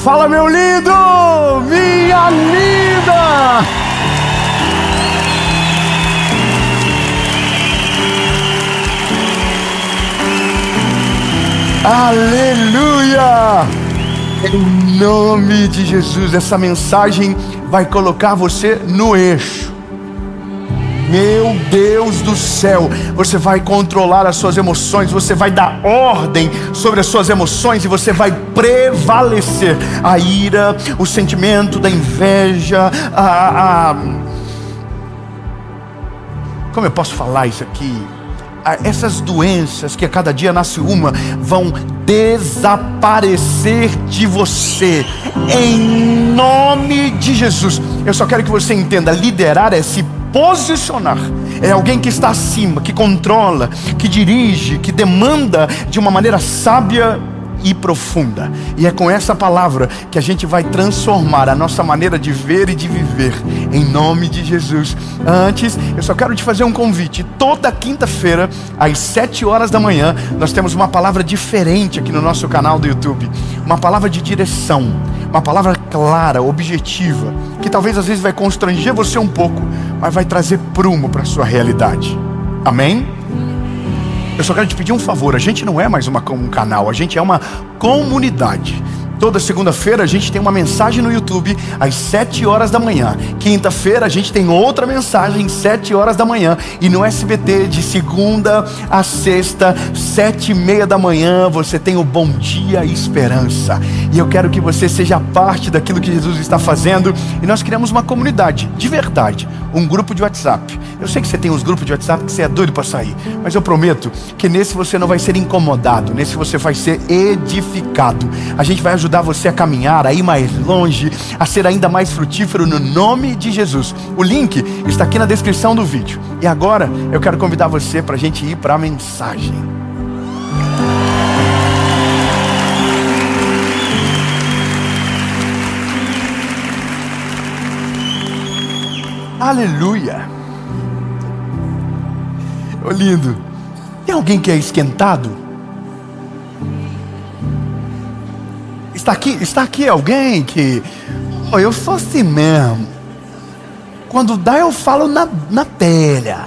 Fala, meu lindo, minha linda. Aleluia! Em nome de Jesus, essa mensagem vai colocar você no eixo. Meu Deus do céu, você vai controlar as suas emoções, você vai dar ordem sobre as suas emoções e você vai prevalecer. A ira, o sentimento da inveja, como eu posso falar isso aqui? Essas doenças que a cada dia nasce uma vão desaparecer de você em nome de Jesus. Eu só quero que você entenda: liderar é se posicionar, é alguém que está acima, que controla, que dirige, que demanda de uma maneira sábia e profunda. E é com essa palavra que a gente vai transformar a nossa maneira de ver e de viver, em nome de Jesus. Antes, eu só quero te fazer um convite. Toda quinta-feira, às 7 horas da manhã, nós temos uma palavra diferente aqui no nosso canal do YouTube. Uma palavra de direção, uma palavra clara, objetiva, que talvez às vezes vai constranger você um pouco, mas vai trazer prumo para a sua realidade. Amém? Eu só quero te pedir um favor: a gente não é mais um canal, a gente é uma comunidade. Toda segunda-feira a gente tem uma mensagem no YouTube às 7 horas da manhã. Quinta-feira a gente tem outra mensagem às 7 horas da manhã. E no SBT de segunda a sexta, 7:30 da manhã, você tem o Bom Dia Esperança. E eu quero que você seja parte daquilo que Jesus está fazendo. E nós criamos uma comunidade, de verdade, um grupo de WhatsApp. Eu sei que você tem uns grupos de WhatsApp que você é doido para sair, mas eu prometo que nesse você não vai ser incomodado, nesse você vai ser edificado. A gente vai ajudar você a caminhar, a ir mais longe, a ser ainda mais frutífero no nome de Jesus. O link está aqui na descrição do vídeo. E agora eu quero convidar você para a gente ir para a mensagem. Aleluia! Ô lindo, tem alguém que é esquentado? Está aqui alguém que... Oh, eu sou assim mesmo. Quando dá eu falo na telha.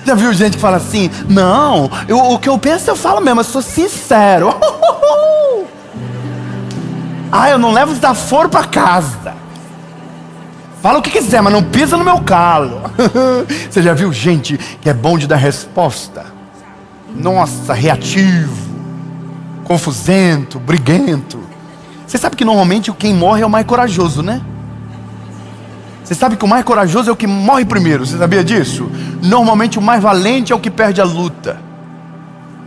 Já viu gente que fala assim? Não, o que eu penso eu falo mesmo, eu sou sincero. Ah, eu não levo desaforo para casa. Fala o que quiser, mas não pisa no meu calo. Você já viu gente que é bom de dar resposta? Nossa, reativo, confusento, briguento. Você sabe que normalmente quem morre é o mais corajoso, né? Você sabe que o mais corajoso é o que morre primeiro. Você sabia disso? Normalmente o mais valente é o que perde a luta.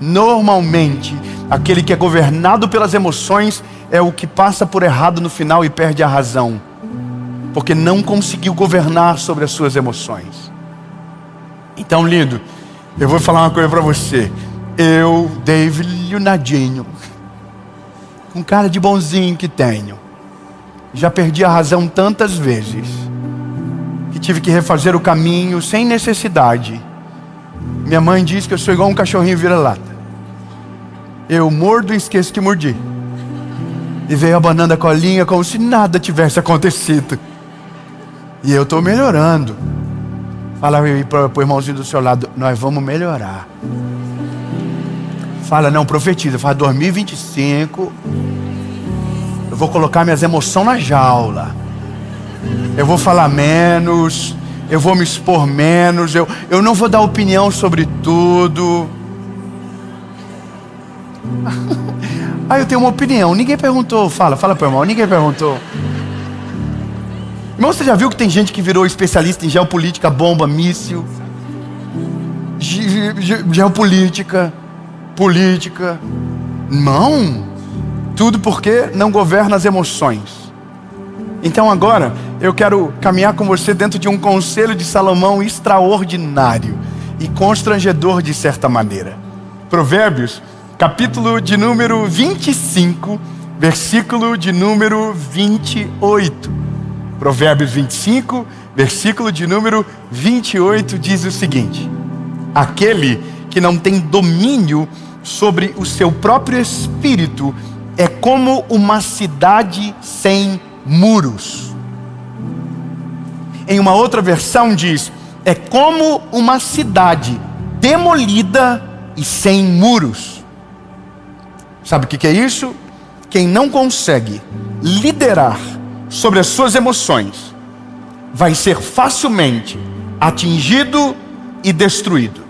Normalmente aquele que é governado pelas emoções é o que passa por errado no final e perde a razão, porque não conseguiu governar sobre as suas emoções. Então, lindo, eu vou falar uma coisa para você. Eu, David Leonardinho, com cara de bonzinho que tenho, já perdi a razão tantas vezes que tive que refazer o caminho sem necessidade. Minha mãe diz que eu sou igual um cachorrinho vira-lata. Eu mordo e esqueço que mordi, e veio abanando a colinha como se nada tivesse acontecido. E eu estou melhorando. Fala aí para o irmãozinho do seu lado: nós vamos melhorar. Fala, não, profetiza. Fala, 2025 eu vou colocar minhas emoções na jaula. Eu vou falar menos, eu vou me expor menos, eu não vou dar opinião sobre tudo. Ah, eu tenho uma opinião. Ninguém perguntou. Fala para o irmão, ninguém perguntou. Irmão, você já viu que tem gente que virou especialista em geopolítica, bomba, míssil, geopolítica, política? Não, tudo porque não governa as emoções. Então agora eu quero caminhar com você dentro de um conselho de Salomão extraordinário e constrangedor de certa maneira. Provérbios, capítulo de número 25, versículo de número 28. Provérbios 25, versículo de número 28 diz o seguinte: aquele que não tem domínio sobre o seu próprio espírito é como uma cidade sem muros. Em uma outra versão diz, é como uma cidade demolida e sem muros. Sabe o que é isso? Quem não consegue liderar sobre as suas emoções vai ser facilmente atingido e destruído.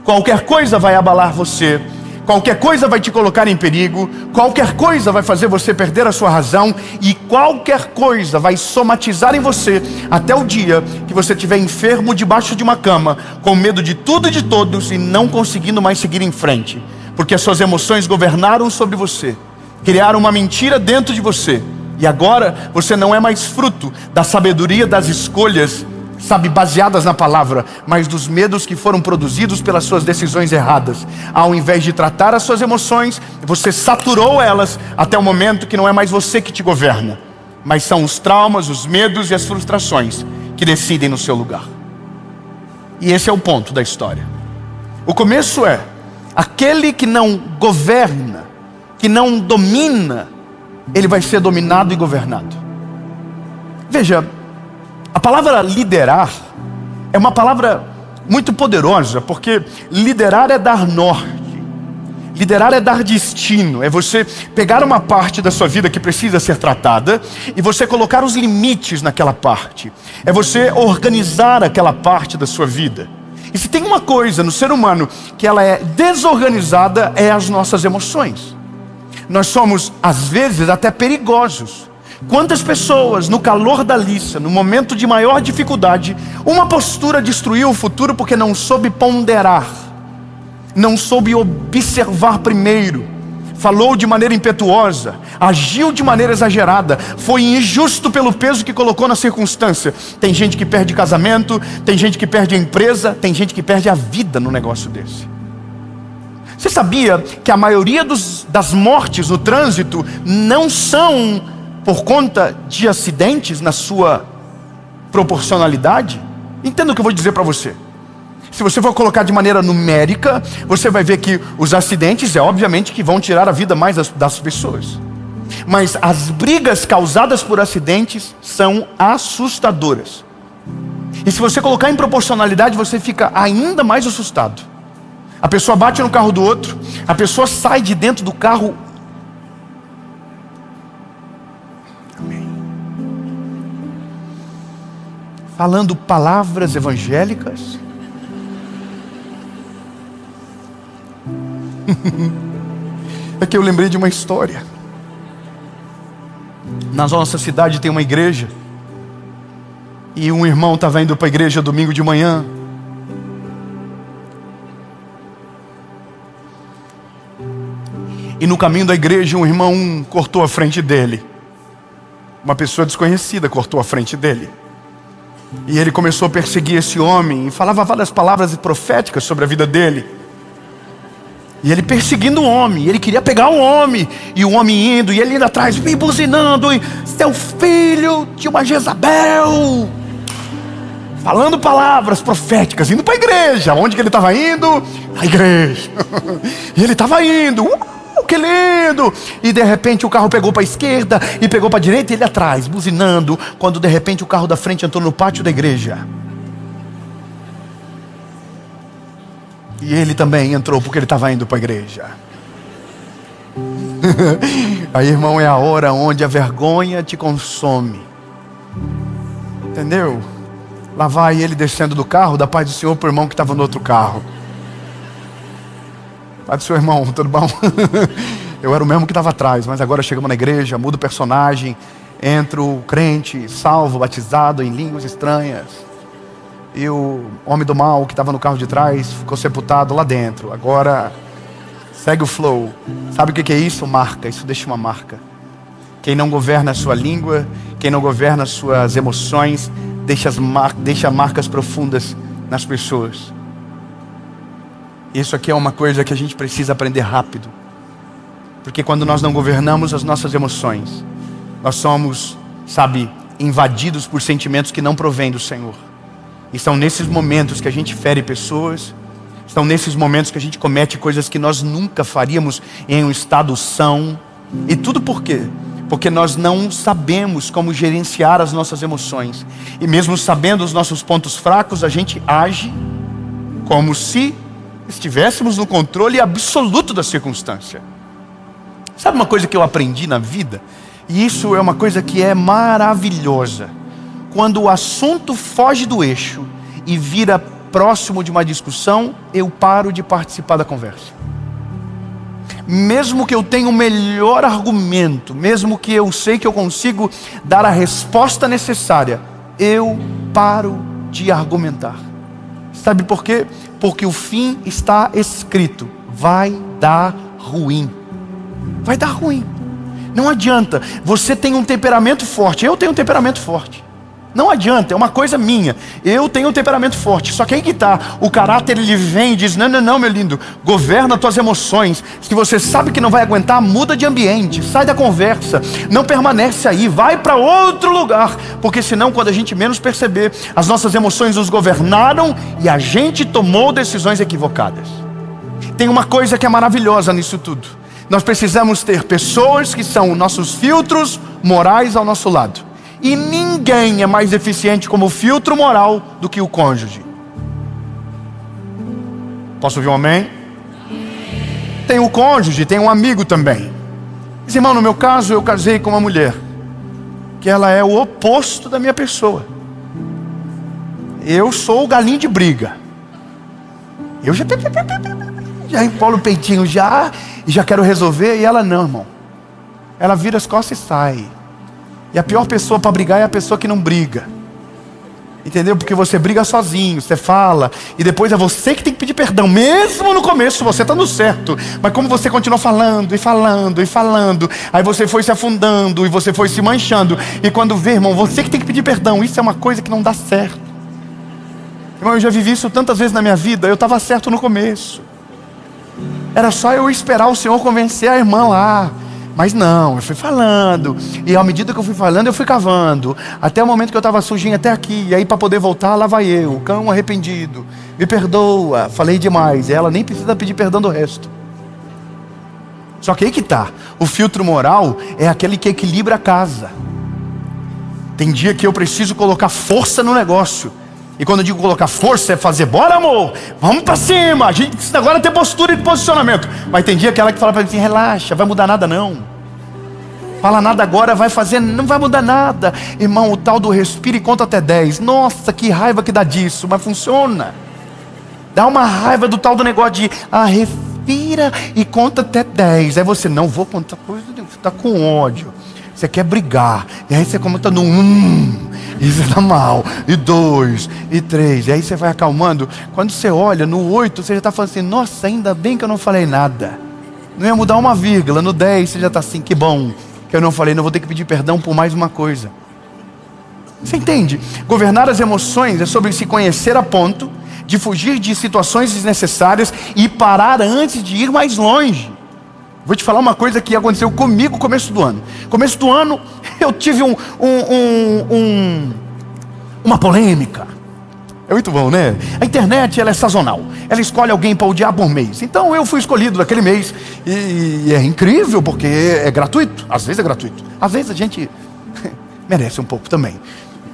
Qualquer coisa vai abalar você, qualquer coisa vai te colocar em perigo, qualquer coisa vai fazer você perder a sua razão, e qualquer coisa vai somatizar em você até o dia que você estiver enfermo debaixo de uma cama, com medo de tudo e de todos e não conseguindo mais seguir em frente, porque as suas emoções governaram sobre você, criaram uma mentira dentro de você, e agora você não é mais fruto da sabedoria das escolhas, sabe, baseadas na palavra, mas dos medos que foram produzidos pelas suas decisões erradas. Ao invés de tratar as suas emoções, você saturou elas até o momento que não é mais você que te governa, mas são os traumas, os medos e as frustrações que decidem no seu lugar. E esse é o ponto da história. O começo é, aquele que não governa, que não domina, ele vai ser dominado e governado. Veja, a palavra liderar é uma palavra muito poderosa, porque liderar é dar norte, liderar é dar destino, é você pegar uma parte da sua vida que precisa ser tratada e você colocar os limites naquela parte, é você organizar aquela parte da sua vida. E se tem uma coisa no ser humano que ela é desorganizada, é as nossas emoções. Nós somos, às vezes, até perigosos. Quantas pessoas, no calor da liça, no momento de maior dificuldade, uma postura destruiu o futuro porque não soube ponderar, não soube observar primeiro, falou de maneira impetuosa, agiu de maneira exagerada, foi injusto pelo peso que colocou na circunstância. Tem gente que perde casamento, tem gente que perde a empresa, tem gente que perde a vida no negócio desse. Você sabia que a maioria das mortes no trânsito não são por conta de acidentes na sua proporcionalidade? Entenda o que eu vou dizer para você. Se você for colocar de maneira numérica, você vai ver que os acidentes obviamente que vão tirar a vida mais das pessoas. Mas as brigas causadas por acidentes são assustadoras. E se você colocar em proporcionalidade, você fica ainda mais assustado. A pessoa bate no carro do outro, a pessoa sai de dentro do carro. Amém. Falando palavras evangélicas. É que eu lembrei de uma história. Na nossa cidade tem uma igreja, e um irmão estava indo para a igreja domingo de manhã. E no caminho da igreja, um irmão cortou a frente dele. Uma pessoa desconhecida cortou a frente dele. E ele começou a perseguir esse homem e falava várias palavras proféticas sobre a vida dele. E ele perseguindo o homem, ele queria pegar o homem, e o homem indo, e ele indo atrás, me buzinando, e seu filho de uma Jezabel, falando palavras proféticas, indo para a igreja. Onde que ele estava indo? A igreja. E ele estava indo, que lindo! E de repente o carro pegou para a esquerda e pegou para a direita, e ele atrás, buzinando, quando de repente o carro da frente entrou no pátio da igreja. E ele também entrou porque ele estava indo para a igreja. Aí, irmão, é a hora onde a vergonha te consome. Entendeu? Lá vai ele descendo do carro, da paz do Senhor para o irmão que estava no outro carro. Paz do Senhor, irmão, tudo bom? Eu era o mesmo que estava atrás, mas agora chegamos na igreja, muda o personagem, entra o crente, salvo, batizado em línguas estranhas. E o homem do mal que estava no carro de trás ficou sepultado lá dentro. Agora segue o flow. Sabe o que é isso? Marca. Isso deixa uma marca. Quem não governa a sua língua, quem não governa as suas emoções, deixa marcas profundas nas pessoas. Isso aqui é uma coisa que a gente precisa aprender rápido. Porque quando nós não governamos as nossas emoções, nós somos, invadidos por sentimentos que não provêm do Senhor. E são nesses momentos que a gente fere pessoas, são nesses momentos que a gente comete coisas que nós nunca faríamos em um estado são, E tudo por quê? Porque nós não sabemos como gerenciar as nossas emoções. E mesmo sabendo os nossos pontos fracos, a gente age como se estivéssemos no controle absoluto da circunstância. Sabe uma coisa que eu aprendi na vida? E isso é uma coisa que é maravilhosa. Quando o assunto foge do eixo e vira próximo de uma discussão, eu paro de participar da conversa. Mesmo que eu tenha o melhor argumento, mesmo que eu sei que eu consigo dar a resposta necessária, eu paro de argumentar. Sabe por quê? Porque o fim está escrito: vai dar ruim. Vai dar ruim. Não adianta. Você tem um temperamento forte, eu tenho um temperamento forte. Não adianta, é uma coisa minha. Eu tenho um temperamento forte. Só que aí que está, o caráter ele vem e diz: não, meu lindo, governa tuas emoções. Se você sabe que não vai aguentar, muda de ambiente, sai da conversa, não permanece aí, vai para outro lugar. Porque senão, quando a gente menos perceber, as nossas emoções nos governaram e a gente tomou decisões equivocadas. Tem uma coisa que é maravilhosa nisso tudo. Nós precisamos ter pessoas que são nossos filtros morais ao nosso lado. E ninguém é mais eficiente como filtro moral do que o cônjuge. Posso ouvir um amém? Tem o cônjuge, tem um amigo também. Mas, irmão, no meu caso, eu casei com uma mulher que ela é o oposto da minha pessoa. Eu sou o galinho de briga. Eu já empolo o peitinho e já quero resolver. E ela não, irmão. Ela vira as costas e sai. E a pior pessoa para brigar é a pessoa que não briga. Entendeu? Porque você briga sozinho, você fala, e depois é você que tem que pedir perdão. Mesmo no começo você está no certo, mas como você continuou falando e falando e falando, aí você foi se afundando e você foi se manchando. E quando vê, irmão, você que tem que pedir perdão. Isso é uma coisa que não dá certo. Irmão, eu já vivi isso tantas vezes na minha vida. Eu estava certo no começo. Era só eu esperar o Senhor convencer a irmã lá. Mas não, eu fui falando, e à medida que eu fui falando, eu fui cavando, até o momento que eu estava sujinho até aqui, e aí para poder voltar, lá vai eu, o cão arrependido, me perdoa, falei demais, e ela nem precisa pedir perdão do resto. Só que aí que tá, o filtro moral é aquele que equilibra a casa. Tem dia que eu preciso colocar força no negócio, e quando eu digo colocar força, é fazer: bora amor, vamos pra cima, a gente precisa agora ter postura e posicionamento. Mas tem dia aquela que fala pra mim assim: relaxa, vai mudar nada não. Fala nada agora, vai fazer, não vai mudar nada. Irmão, o tal do respira e conta até 10. Nossa, que raiva que dá disso, mas funciona. Dá uma raiva do tal do negócio de respira e conta até 10. Aí você: não vou contar coisa, você tá com ódio. Você quer brigar, e aí você comenta no e você tá mal, e 2, e 3, e aí você vai acalmando. Quando você olha no 8, você já está falando assim: nossa, ainda bem que eu não falei nada, não ia mudar uma vírgula. No 10 você já está assim: que bom que eu não falei, não vou ter que pedir perdão por mais uma coisa. Você entende? Governar as emoções é sobre se conhecer a ponto de fugir de situações desnecessárias e parar antes de ir mais longe. Vou te falar uma coisa que aconteceu comigo no começo do ano. Começo do ano eu tive uma polêmica. É muito bom, né? A internet, ela é sazonal. Ela escolhe alguém para odiar por mês. Então eu fui escolhido daquele mês. E é incrível porque é gratuito. Às vezes é gratuito. Às vezes a gente merece um pouco também.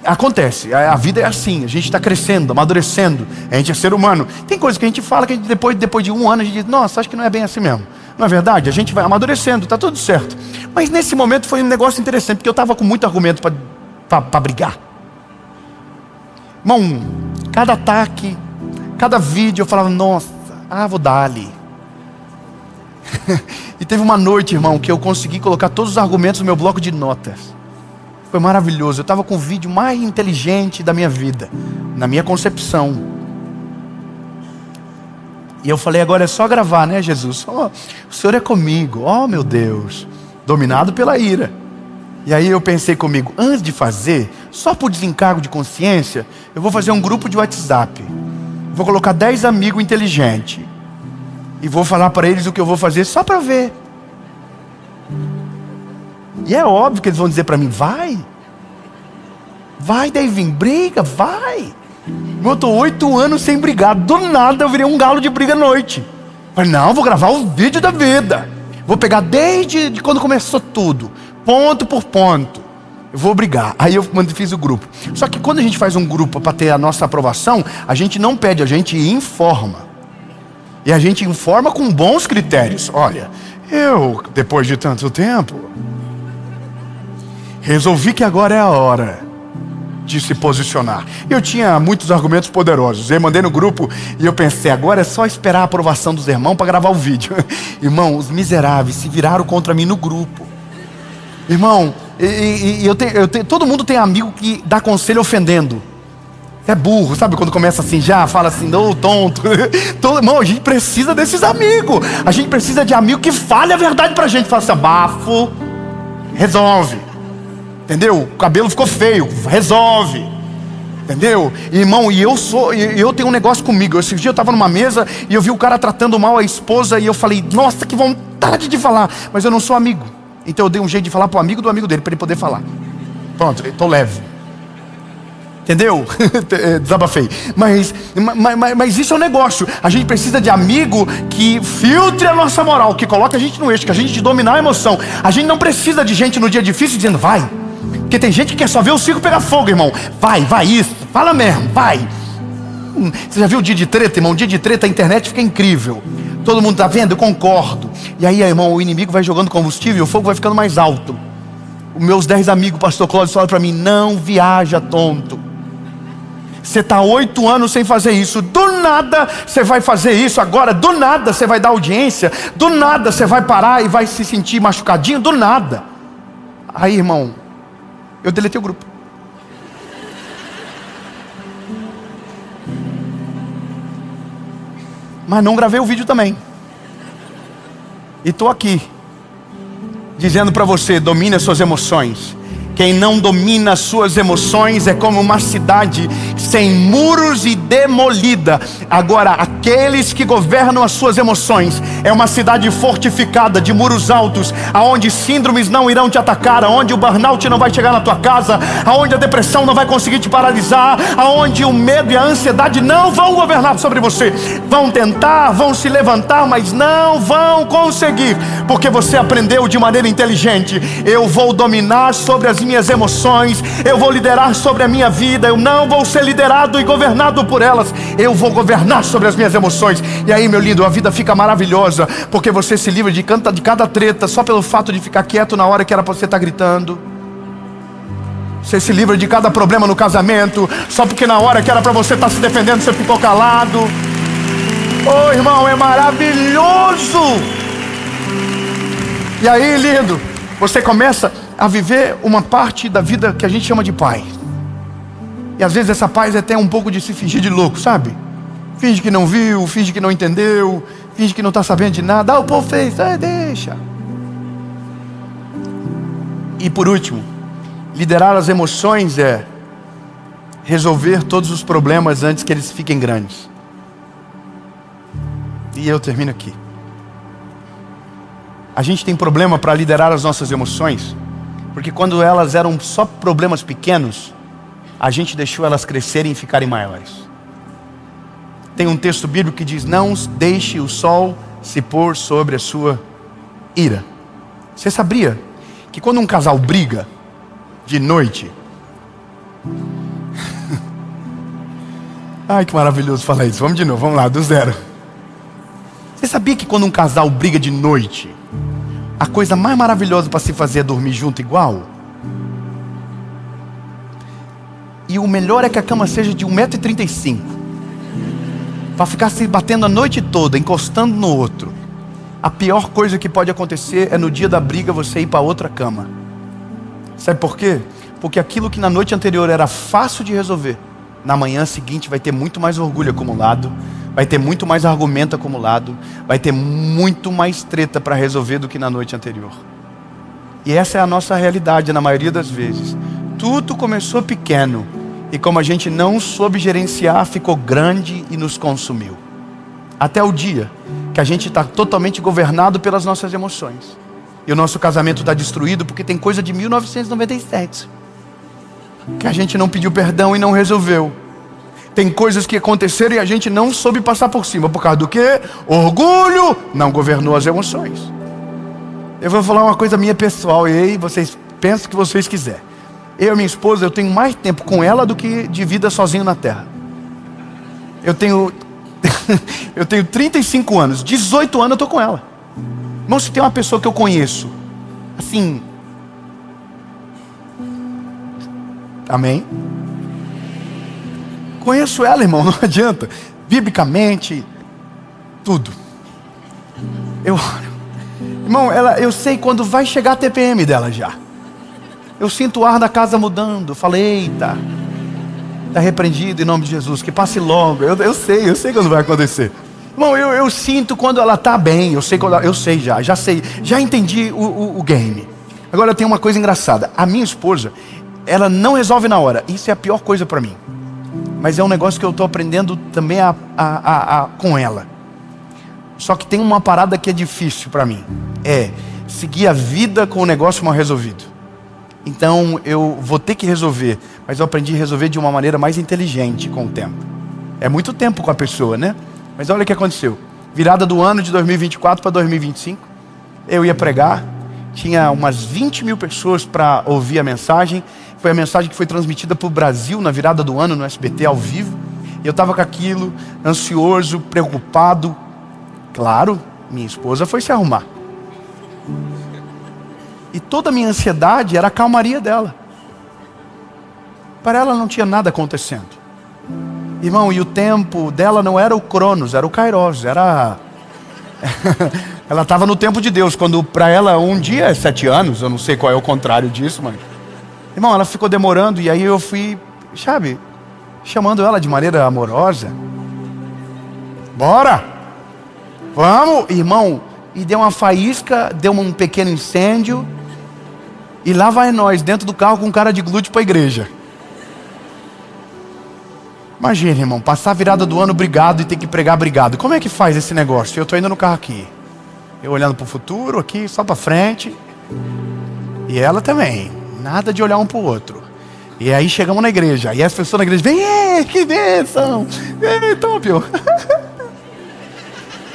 Acontece, a vida é assim. A gente está crescendo, amadurecendo. A gente é ser humano. Tem coisas que a gente fala que a gente, depois de um ano a gente diz: nossa, acho que não é bem assim mesmo. Não é verdade? A gente vai amadurecendo, está tudo certo. Mas nesse momento foi um negócio interessante, porque eu estava com muito argumento para brigar. Irmão, cada ataque, cada vídeo eu falava: nossa, vou dar ali. E teve uma noite, irmão, que eu consegui colocar todos os argumentos no meu bloco de notas. Foi maravilhoso. Eu estava com o vídeo mais inteligente da minha vida, na minha concepção. E eu falei: agora é só gravar, né, Jesus? O Senhor é comigo, meu Deus, dominado pela ira. E aí eu pensei comigo: antes de fazer, só por desencargo de consciência, eu vou fazer um grupo de WhatsApp. Vou colocar 10 amigos inteligentes. E vou falar para eles o que eu vou fazer só para ver. E é óbvio que eles vão dizer para mim: vai, David, briga, vai. Eu estou 8 anos sem brigar. Do nada eu virei um galo de briga à noite. Falei: não, vou gravar o vídeo da vida. Vou pegar desde quando começou tudo, ponto por ponto. Eu vou brigar. Aí eu fiz o grupo. Só que quando a gente faz um grupo para ter a nossa aprovação, a gente não pede, a gente informa. E a gente informa com bons critérios. Olha, eu, depois de tanto tempo, resolvi que agora é a hora de se posicionar. Eu tinha muitos argumentos poderosos. Eu mandei no grupo e eu pensei, agora é só esperar a aprovação dos irmãos para gravar o vídeo. Irmão, os miseráveis se viraram contra mim no grupo. Irmão, todo mundo tem amigo que dá conselho ofendendo. É burro, sabe quando começa assim, já fala assim, ô tonto. Irmão, a gente precisa desses amigos. A gente precisa de amigo que fale a verdade pra gente. Fala assim, abafo, resolve. Entendeu? O cabelo ficou feio, resolve. Entendeu? Irmão, eu tenho um negócio comigo. Esse dia eu estava numa mesa e eu vi o cara tratando mal a esposa. E eu falei, nossa, que vontade de falar. Mas eu não sou amigo. Então eu dei um jeito de falar pro amigo do amigo dele, para ele poder falar. Pronto, eu tô leve. Entendeu? Desabafei. Mas isso é um negócio. A gente precisa de amigo que filtre a nossa moral, que coloque a gente no eixo, que a gente dominar a emoção. A gente não precisa de gente no dia difícil dizendo, vai. Porque tem gente que quer só ver o circo pegar fogo, irmão. Vai isso, fala mesmo, vai. Você já viu o dia de treta, irmão? O dia de treta, a internet fica incrível. Todo mundo tá vendo? Eu concordo. E aí, irmão, o inimigo vai jogando combustível e o fogo vai ficando mais alto. Os meus 10 amigos, pastor Cláudio, falaram para mim, não viaja, tonto. Você está 8 anos sem fazer isso. Do nada você vai fazer isso agora. Do nada você vai dar audiência. Do nada você vai parar e vai se sentir machucadinho. Do nada. Aí, irmão, eu deletei o grupo. Mas não gravei o vídeo também. E estou aqui dizendo para você, domine as suas emoções. Quem não domina as suas emoções é como uma cidade sem muros e demolida. Agora, aqueles que governam as suas emoções é uma cidade fortificada, de muros altos, aonde síndromes não irão te atacar, aonde o burnout não vai chegar na tua casa, aonde a depressão não vai conseguir te paralisar, aonde o medo e a ansiedade não vão governar sobre você. Vão tentar, vão se levantar, mas não vão conseguir, porque você aprendeu de maneira inteligente. Eu vou dominar sobre as minhas emoções, eu vou liderar sobre a minha vida, eu não vou ser liderado e governado por elas, eu vou governar sobre as minhas emoções. E aí, meu lindo, a vida fica maravilhosa, porque você se livra de cada treta, só pelo fato de ficar quieto na hora que era para você estar gritando. Você se livra de cada problema no casamento, só porque na hora que era para você estar se defendendo, você ficou calado. Oh, irmão, é maravilhoso. E aí, lindo, você começa a viver uma parte da vida que a gente chama de paz. E às vezes essa paz é até um pouco de se fingir de louco, sabe? Finge que não viu, finge que não entendeu, finge que não está sabendo de nada. Ah, o povo fez, deixa. E por último, liderar as emoções é resolver todos os problemas antes que eles fiquem grandes. E eu termino aqui. A gente tem problema para liderar as nossas emoções, porque quando elas eram só problemas pequenos, a gente deixou elas crescerem e ficarem maiores. Tem um texto bíblico que diz, não deixe o sol se pôr sobre a sua ira. Você sabia que quando um casal briga de noite... Ai, que maravilhoso falar isso. Vamos de novo, vamos lá, do zero. Você sabia que quando um casal briga de noite, a coisa mais maravilhosa para se fazer é dormir junto igual? E o melhor é que a cama seja de 1,35 m, para ficar se batendo a noite toda, encostando no outro. A pior coisa que pode acontecer é no dia da briga você ir para outra cama. Sabe por quê? Porque aquilo que na noite anterior era fácil de resolver, na manhã seguinte vai ter muito mais orgulho acumulado, vai ter muito mais argumento acumulado, vai ter muito mais treta para resolver do que na noite anterior. E essa é a nossa realidade na maioria das vezes. Tudo começou pequeno, e como a gente não soube gerenciar, ficou grande e nos consumiu. Até o dia que a gente está totalmente governado pelas nossas emoções. E o nosso casamento está destruído porque tem coisa de 1997. Que a gente não pediu perdão e não resolveu. Tem coisas que aconteceram e a gente não soube passar por cima. Por causa do quê? Orgulho não governou as emoções. Eu vou falar uma coisa minha pessoal, e aí vocês pensam o que vocês quiserem. Eu e minha esposa, eu tenho mais tempo com ela do que de vida sozinho na terra. Eu tenho 35 anos, 18 anos eu estou com ela. Irmão, se tem uma pessoa que eu conheço, assim, amém? Conheço ela, irmão, não adianta. Biblicamente, tudo. Irmão, eu sei quando vai chegar a TPM dela já. Eu sinto o ar da casa mudando. Falei, eita, está repreendido em nome de Jesus, que passe logo. Eu sei quando vai acontecer. Irmão, eu sinto quando ela está bem. Eu sei já entendi o game. Agora tem uma coisa engraçada. A minha esposa, ela não resolve na hora. Isso é a pior coisa para mim. Mas é um negócio que eu estou aprendendo também com ela. Só que tem uma parada que é difícil para mim. É seguir a vida com o negócio mal resolvido. Então eu vou ter que resolver. Mas eu aprendi a resolver de uma maneira mais inteligente com o tempo. É muito tempo com a pessoa, né? Mas olha o que aconteceu. Virada do ano de 2024 para 2025. Eu ia pregar. Tinha umas 20 mil pessoas para ouvir a mensagem. Foi a mensagem que foi transmitida para o Brasil na virada do ano no SBT ao vivo. E eu estava com aquilo, ansioso, preocupado. Claro, minha esposa foi se arrumar. E toda a minha ansiedade era a calmaria dela. Para ela não tinha nada acontecendo. Irmão, e o tempo dela não era o Cronos, era o Kairos. Ela estava no tempo de Deus. Quando para ela um dia é 7 anos. Eu não sei qual é o contrário disso, mas... Irmão, ela ficou demorando. E aí eu fui, sabe, chamando ela de maneira amorosa. Bora! Vamos, irmão. E deu uma faísca, deu um pequeno incêndio. E lá vai nós, dentro do carro com cara de glúteo para a igreja. Imagina, irmão, passar a virada do ano brigado e ter que pregar brigado. Como é que faz esse negócio? Eu estou indo no carro aqui. Eu olhando para o futuro aqui, só para frente. E ela também. Nada de olhar um para o outro. E aí chegamos na igreja. E as pessoas na igreja, vem, que bênção. Top.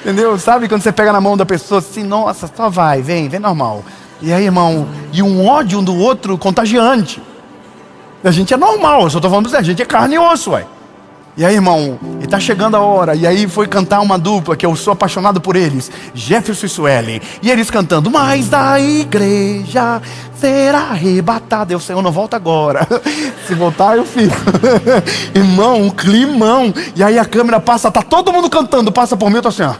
Entendeu? Sabe quando você pega na mão da pessoa assim, nossa, só vai, vem normal. E aí, irmão, e um ódio um do outro contagiante. A gente é normal, eu só estou falando pra você, a gente é carne e osso, ué. E aí, irmão, e tá chegando a hora. E aí foi cantar uma dupla que eu sou apaixonado por eles, Jefferson e Suelen. E eles cantando, mas da igreja será arrebatada. Eu sei, eu não volto agora. Se voltar eu fico. Irmão, um climão. E aí a câmera passa, tá todo mundo cantando, passa por mim, eu tô assim, ó.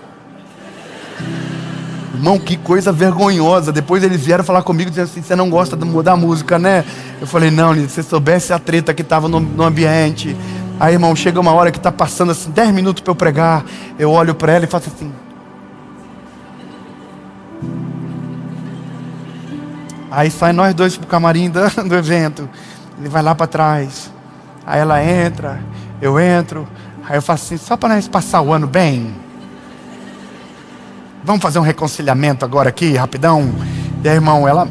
Irmão, que coisa vergonhosa. Depois eles vieram falar comigo dizendo assim, você não gosta de mudar a música, né? Eu falei, não, se você soubesse a treta que estava no ambiente. Aí, irmão, chega uma hora que está passando assim 10 minutos para eu pregar. Eu olho para ela e faço assim. Aí sai nós dois pro camarim do evento. Ele vai lá para trás. Aí ela entra, eu entro. Aí eu faço assim, só para nós passar o ano bem. Vamos fazer um reconciliamento agora aqui, rapidão. E aí, irmão, ela...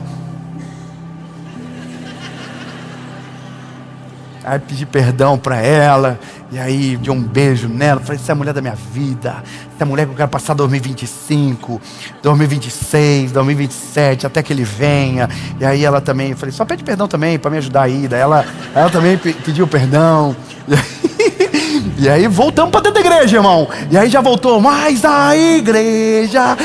Aí pedi perdão para ela. E aí dei um beijo nela. Falei, você é a mulher da minha vida. Você é a mulher que eu quero passar 2025, 2026, 2027, até que ele venha. E aí ela também, eu falei, só pede perdão também para me ajudar aí. Daí ela também pediu perdão. E aí voltamos para dentro da igreja, irmão. E aí já voltou, mas a igreja...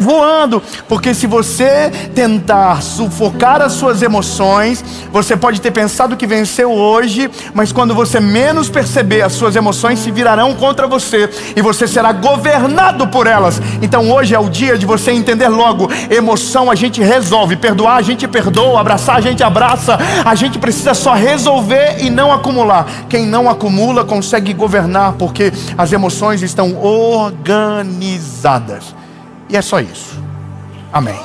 voando, porque se você tentar sufocar as suas emoções, você pode ter pensado que venceu hoje, mas quando você menos perceber, as suas emoções se virarão contra você, e você será governado por elas. Então hoje é o dia de você entender logo, emoção a gente resolve, perdoar a gente perdoa, abraçar a gente abraça, a gente precisa só resolver e não acumular. Quem não acumula consegue governar, porque as emoções estão organizadas. E é só isso. Amém.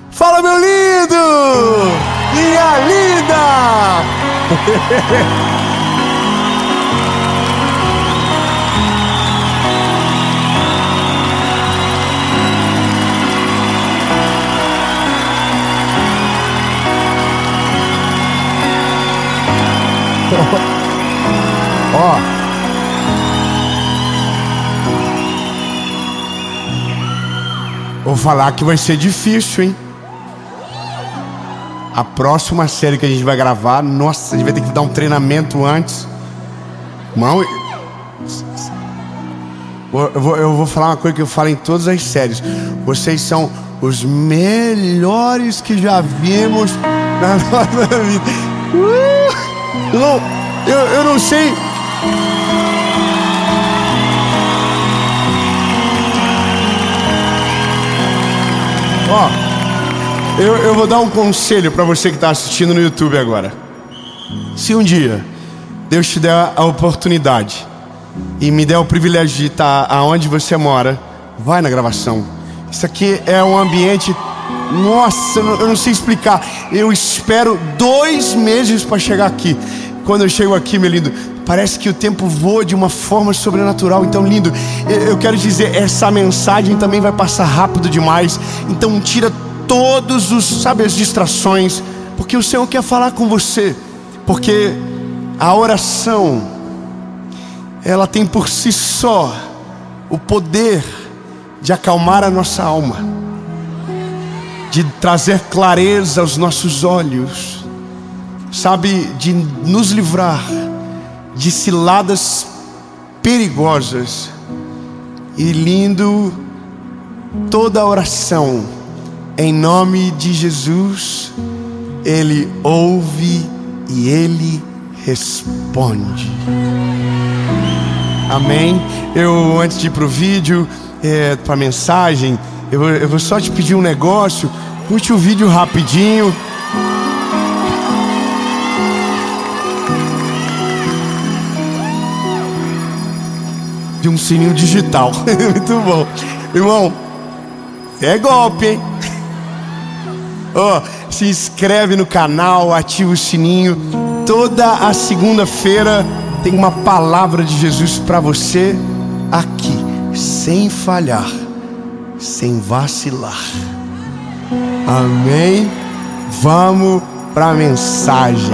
Fala, meu lindo! Minha linda! Vou falar que vai ser difícil, hein? A próxima série que a gente vai gravar, nossa, a gente vai ter que dar um treinamento antes. Irmão, eu vou falar uma coisa que eu falo em todas as séries. Vocês são os melhores que já vimos na nossa vida. Eu não sei. Ó, eu vou dar um conselho para você que está assistindo no YouTube agora. Se um dia Deus te der a oportunidade e me der o privilégio de estar aonde você mora, vai na gravação. Isso aqui é um ambiente, nossa, eu não sei explicar. Eu espero 2 meses para chegar aqui. Quando eu chego aqui, meu lindo, parece que o tempo voa de uma forma sobrenatural. Então, lindo, eu quero dizer, essa mensagem também vai passar rápido demais. Então tira todos os, as distrações, porque o Senhor quer falar com você. Porque a oração, ela tem por si só o poder de acalmar a nossa alma, de trazer clareza aos nossos olhos, de nos livrar de ciladas perigosas. E lindo, toda oração em nome de Jesus, Ele ouve e Ele responde. Amém? Antes de ir pro vídeo, pra mensagem, eu vou só te pedir um negócio. Curte o vídeo rapidinho. De um sininho digital. Muito bom. Irmão, é golpe, hein? Se inscreve no canal, ativa o sininho. Toda a segunda-feira tem uma palavra de Jesus para você aqui, sem falhar, sem vacilar. Amém? Vamos para a mensagem.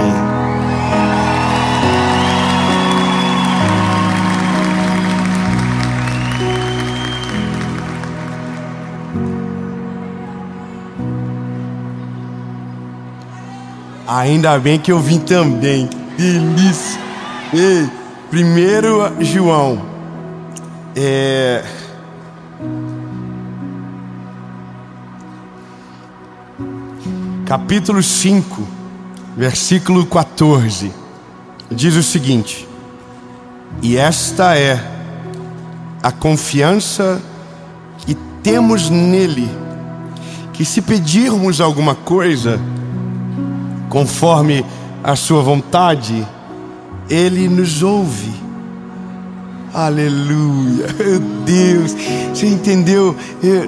Ainda bem que eu vim também. Delícia. Ei, 1 João. Capítulo 5, versículo 14. Diz o seguinte: e esta é a confiança que temos nele, que se pedirmos alguma coisa conforme a sua vontade, Ele nos ouve. Aleluia. Meu Deus, você entendeu?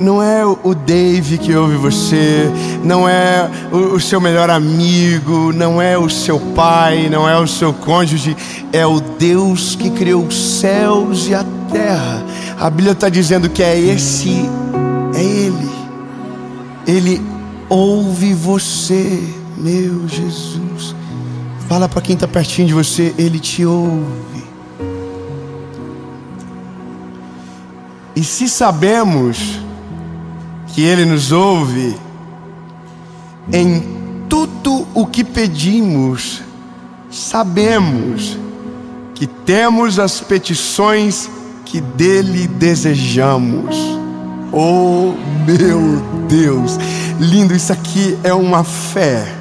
Não é o Dave que ouve você, não é o seu melhor amigo, não é o seu pai, não é o seu cônjuge. É o Deus que criou os céus e a terra. A Bíblia está dizendo que é Ele. Ele ouve você. Meu Jesus, fala para quem está pertinho de você, Ele te ouve. E se sabemos que Ele nos ouve, em tudo o que pedimos, sabemos que temos as petições que dele desejamos. Oh meu Deus, lindo, isso aqui é uma fé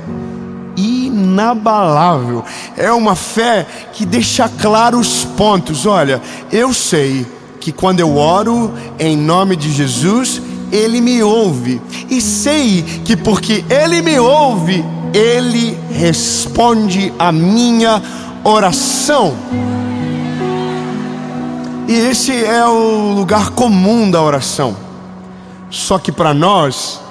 inabalável. É uma fé que deixa claro os pontos. Olha, eu sei que quando eu oro em nome de Jesus, Ele me ouve. E sei que porque Ele me ouve, Ele responde a minha oração. E esse é o lugar comum da oração. Só que para nós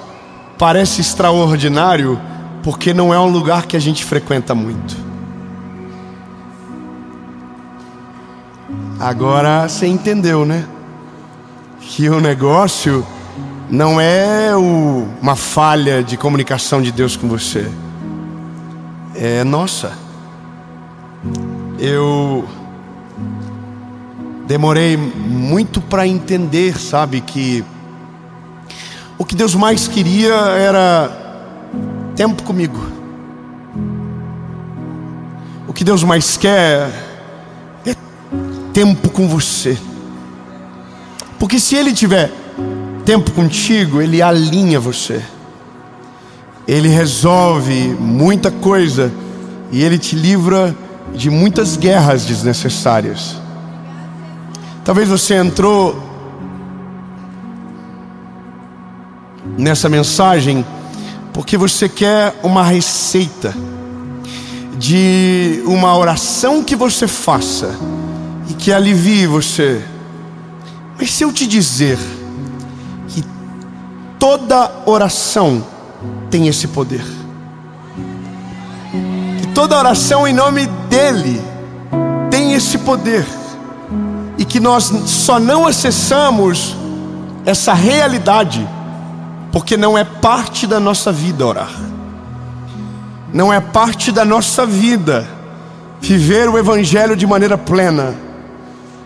parece extraordinário, porque não é um lugar que a gente frequenta muito. Agora você entendeu, né? Que o negócio não é uma falha de comunicação de Deus com você. É nossa. Eu demorei muito para entender, que o que Deus mais queria era tempo comigo. O que Deus mais quer é tempo com você. Porque se Ele tiver tempo contigo, Ele alinha você. Ele resolve muita coisa e Ele te livra de muitas guerras desnecessárias. Talvez você entrou nessa mensagem porque você quer uma receita de uma oração que você faça e que alivie você. Mas se eu te dizer que toda oração tem esse poder, que toda oração em nome dele tem esse poder, e que nós só não acessamos essa realidade porque não é parte da nossa vida orar. Não é parte da nossa vida viver o Evangelho de maneira plena.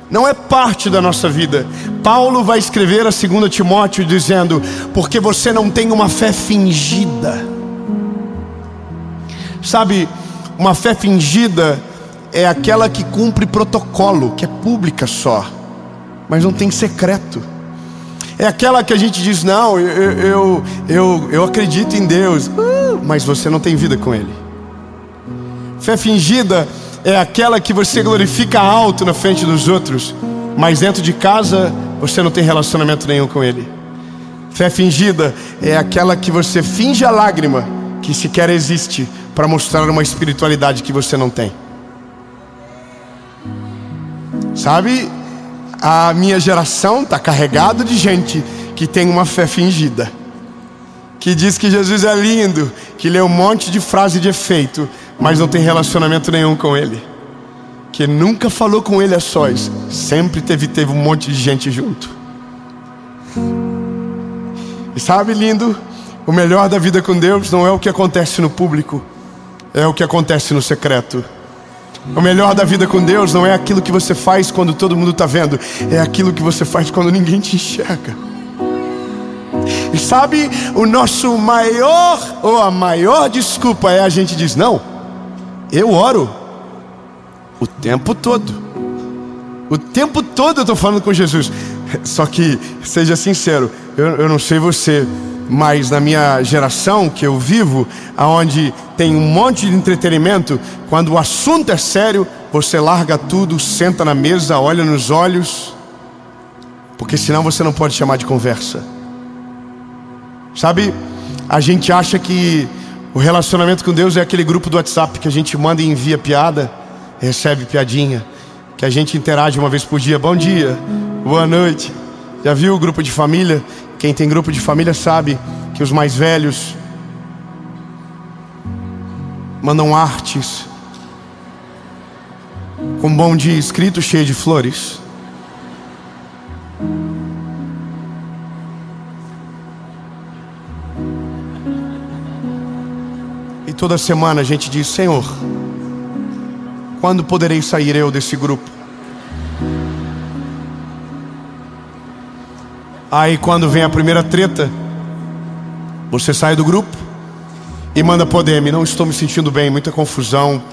Não é parte da nossa vida. Paulo vai escrever a 2 Timóteo dizendo: porque você não tem uma fé fingida. Sabe, uma fé fingida é aquela que cumpre protocolo, que é pública só, mas não tem secreto. É aquela que a gente diz: não, eu acredito em Deus, mas você não tem vida com Ele. Fé fingida é aquela que você glorifica alto na frente dos outros, mas dentro de casa você não tem relacionamento nenhum com Ele. Fé fingida é aquela que você finge a lágrima que sequer existe para mostrar uma espiritualidade que você não tem. Sabe, a minha geração está carregada de gente que tem uma fé fingida, que diz que Jesus é lindo, que lê um monte de frase de efeito, mas não tem relacionamento nenhum com Ele, que nunca falou com Ele a sós, sempre teve um monte de gente junto. E sabe, lindo, o melhor da vida com Deus não é o que acontece no público, é o que acontece no secreto. O melhor da vida com Deus não é aquilo que você faz quando todo mundo está vendo, é aquilo que você faz quando ninguém te enxerga. E sabe, o nosso maior, ou a maior desculpa é a gente diz: não, eu oro o tempo todo. O tempo todo eu estou falando com Jesus. Só que, seja sincero, eu não sei você, mas na minha geração que eu vivo, aonde tem um monte de entretenimento, quando o assunto é sério, você larga tudo, senta na mesa, olha nos olhos, porque senão você não pode chamar de conversa. Sabe, a gente acha que o relacionamento com Deus é aquele grupo do WhatsApp que a gente manda e envia piada, recebe piadinha, que a gente interage uma vez por dia: bom dia, boa noite. Já viu o grupo de família? Quem tem grupo de família sabe que os mais velhos mandam artes com bom dia escrito, cheio de flores. E toda semana a gente diz: Senhor, quando poderei sair eu desse grupo? Aí quando vem a primeira treta, você sai do grupo e manda pro DM: não estou me sentindo bem, muita confusão,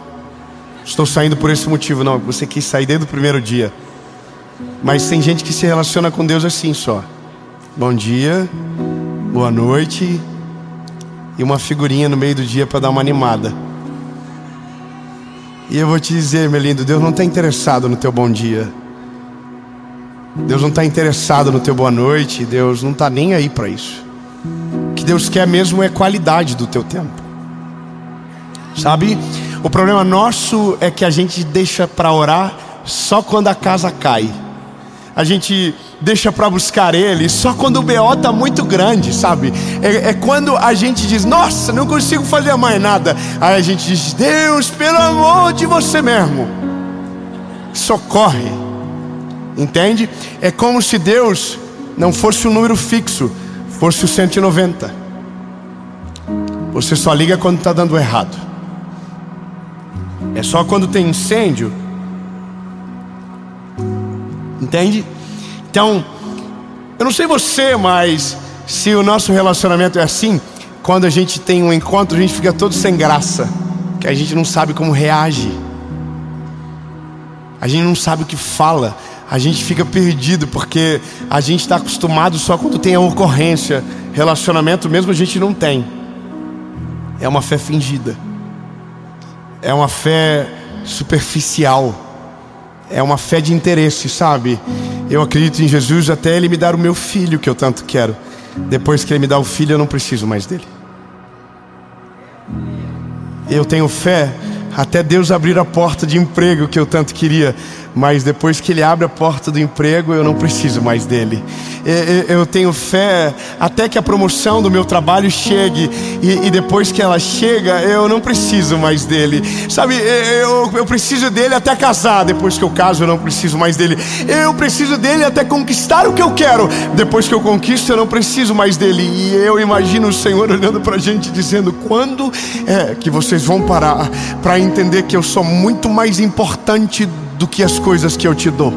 estou saindo por esse motivo. Não, você quis sair desde o primeiro dia. Mas tem gente que se relaciona com Deus assim só: bom dia, boa noite, e uma figurinha no meio do dia para dar uma animada. E eu vou te dizer, meu lindo, Deus não está interessado no teu bom dia, Deus não está interessado no teu boa noite, Deus não está nem aí para isso. O que Deus quer mesmo é qualidade do teu tempo. Sabe, o problema nosso é que a gente deixa para orar só quando a casa cai. A gente deixa para buscar Ele só quando o BO está muito grande, sabe? É quando a gente diz: nossa, não consigo fazer mais nada. Aí a gente diz: Deus, pelo amor de você mesmo, socorre. Entende? É como se Deus não fosse um número fixo, fosse o 190. Você só liga quando está dando errado. É só quando tem incêndio. Entende? Então, eu não sei você, mas Se o nosso relacionamento é assim, quando a gente tem um encontro, a gente fica todo sem graça, que a gente não sabe como reage, a gente não sabe o que fala, a gente fica perdido, porque a gente está acostumado só quando tem a ocorrência. Relacionamento mesmo a gente não tem. É uma fé fingida, é uma fé superficial, é uma fé de interesse, sabe? Eu acredito em Jesus até Ele me dar o meu filho, que eu tanto quero. Depois que Ele me dá o filho, eu não preciso mais dele. Eu tenho fé até Deus abrir a porta de emprego que eu tanto queria, mas depois que Ele abre a porta do emprego, eu não preciso mais dele. Eu tenho fé até que a promoção do meu trabalho chegue, e depois que ela chega, eu não preciso mais dele. Sabe, eu preciso dele até casar. Depois que eu caso, eu não preciso mais dele. Eu preciso dele até conquistar o que eu quero. Depois que eu conquisto, eu não preciso mais dele. E eu imagino o Senhor olhando pra gente dizendo: quando é que vocês vão parar para entender que eu sou muito mais importante do que as coisas que eu te dou?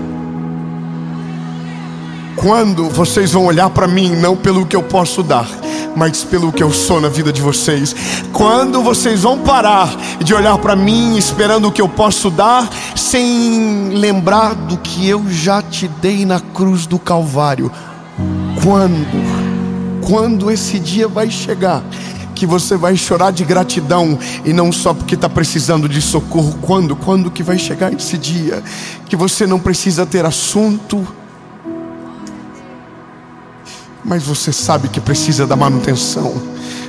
Quando vocês vão olhar para mim não pelo que eu posso dar, mas pelo que eu sou na vida de vocês? Quando vocês vão parar de olhar para mim esperando o que eu posso dar, sem lembrar do que eu já te dei na cruz do Calvário? Quando esse dia vai chegar que você vai chorar de gratidão, e não só porque está precisando de socorro? Quando que vai chegar esse dia que você não precisa ter assunto, mas você sabe que precisa da manutenção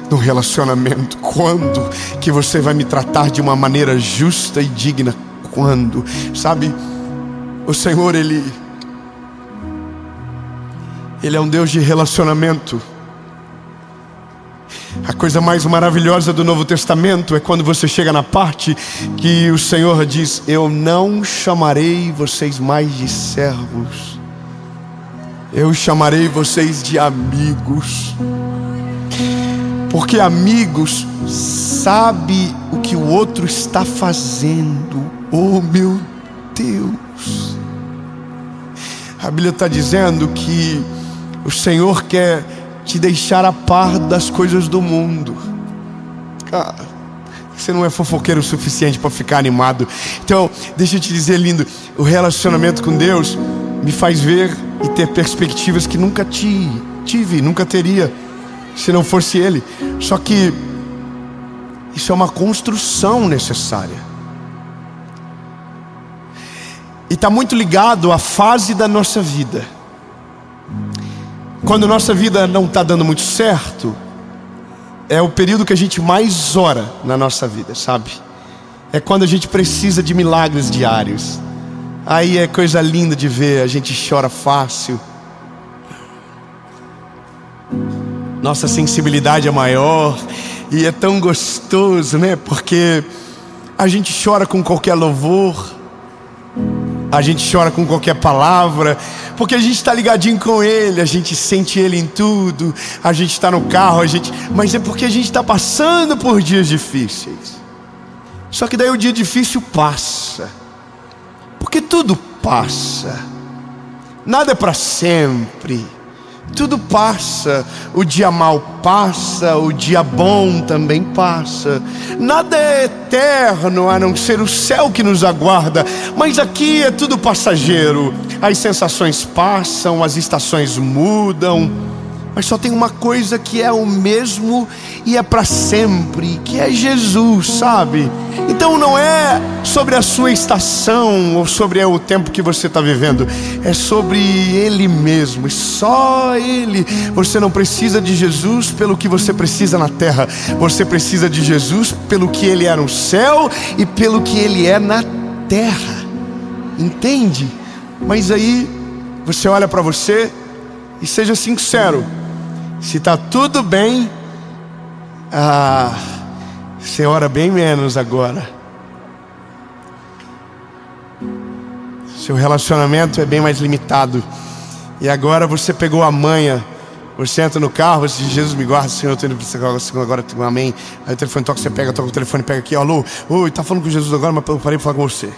do relacionamento? Quando que você vai me tratar de uma maneira justa e digna? Quando? Sabe, o Senhor, Ele é um Deus de relacionamento. A coisa mais maravilhosa do Novo Testamento é quando você chega na parte que o Senhor diz: eu não chamarei vocês mais de servos, eu chamarei vocês de amigos. Porque amigos sabe o que o outro está fazendo. Oh meu Deus, a Bíblia está dizendo que o Senhor quer te deixar a par das coisas do mundo. Você não é fofoqueiro o suficiente para ficar animado. Então, deixa eu te dizer, lindo, o relacionamento com Deus me faz ver e ter perspectivas que nunca tive, nunca teria, se não fosse Ele. Só que isso é uma construção necessária, e está muito ligado à fase da nossa vida. Quando nossa vida não está dando muito certo, é o período que a gente mais ora na nossa vida, sabe? É quando a gente precisa de milagres diários. Aí é coisa linda de ver, a gente chora fácil, nossa sensibilidade é maior, e é tão gostoso, né? Porque a gente chora com qualquer louvor, a gente chora com qualquer palavra, porque a gente está ligadinho com Ele, a gente sente Ele em tudo. A gente está no carro, mas é porque a gente está passando por dias difíceis. Só que daí o dia difícil passa, porque tudo passa, nada é para sempre, tudo passa. O dia mau passa, o dia bom também passa. Nada é eterno a não ser o céu que nos aguarda. Mas aqui é tudo passageiro. As sensações passam, as estações mudam, mas só tem uma coisa que é o mesmo e é para sempre, que é Jesus, sabe? Então não é sobre a sua estação ou sobre o tempo que você está vivendo, é sobre Ele mesmo, e só Ele. Você não precisa de Jesus pelo que você precisa na terra, você precisa de Jesus pelo que Ele é no céu e pelo que Ele é na terra, entende? Mas aí você olha para você e seja sincero. Se está tudo bem, você ora bem menos agora. Seu relacionamento é bem mais limitado. E agora você pegou a manha. Você entra no carro, você diz: Jesus me guarda, Senhor, eu estou indo para esse agora, amém. Aí o telefone toca, você pega, toca o telefone, pega aqui, alô, oi, tá falando com Jesus agora, mas eu parei para falar com você.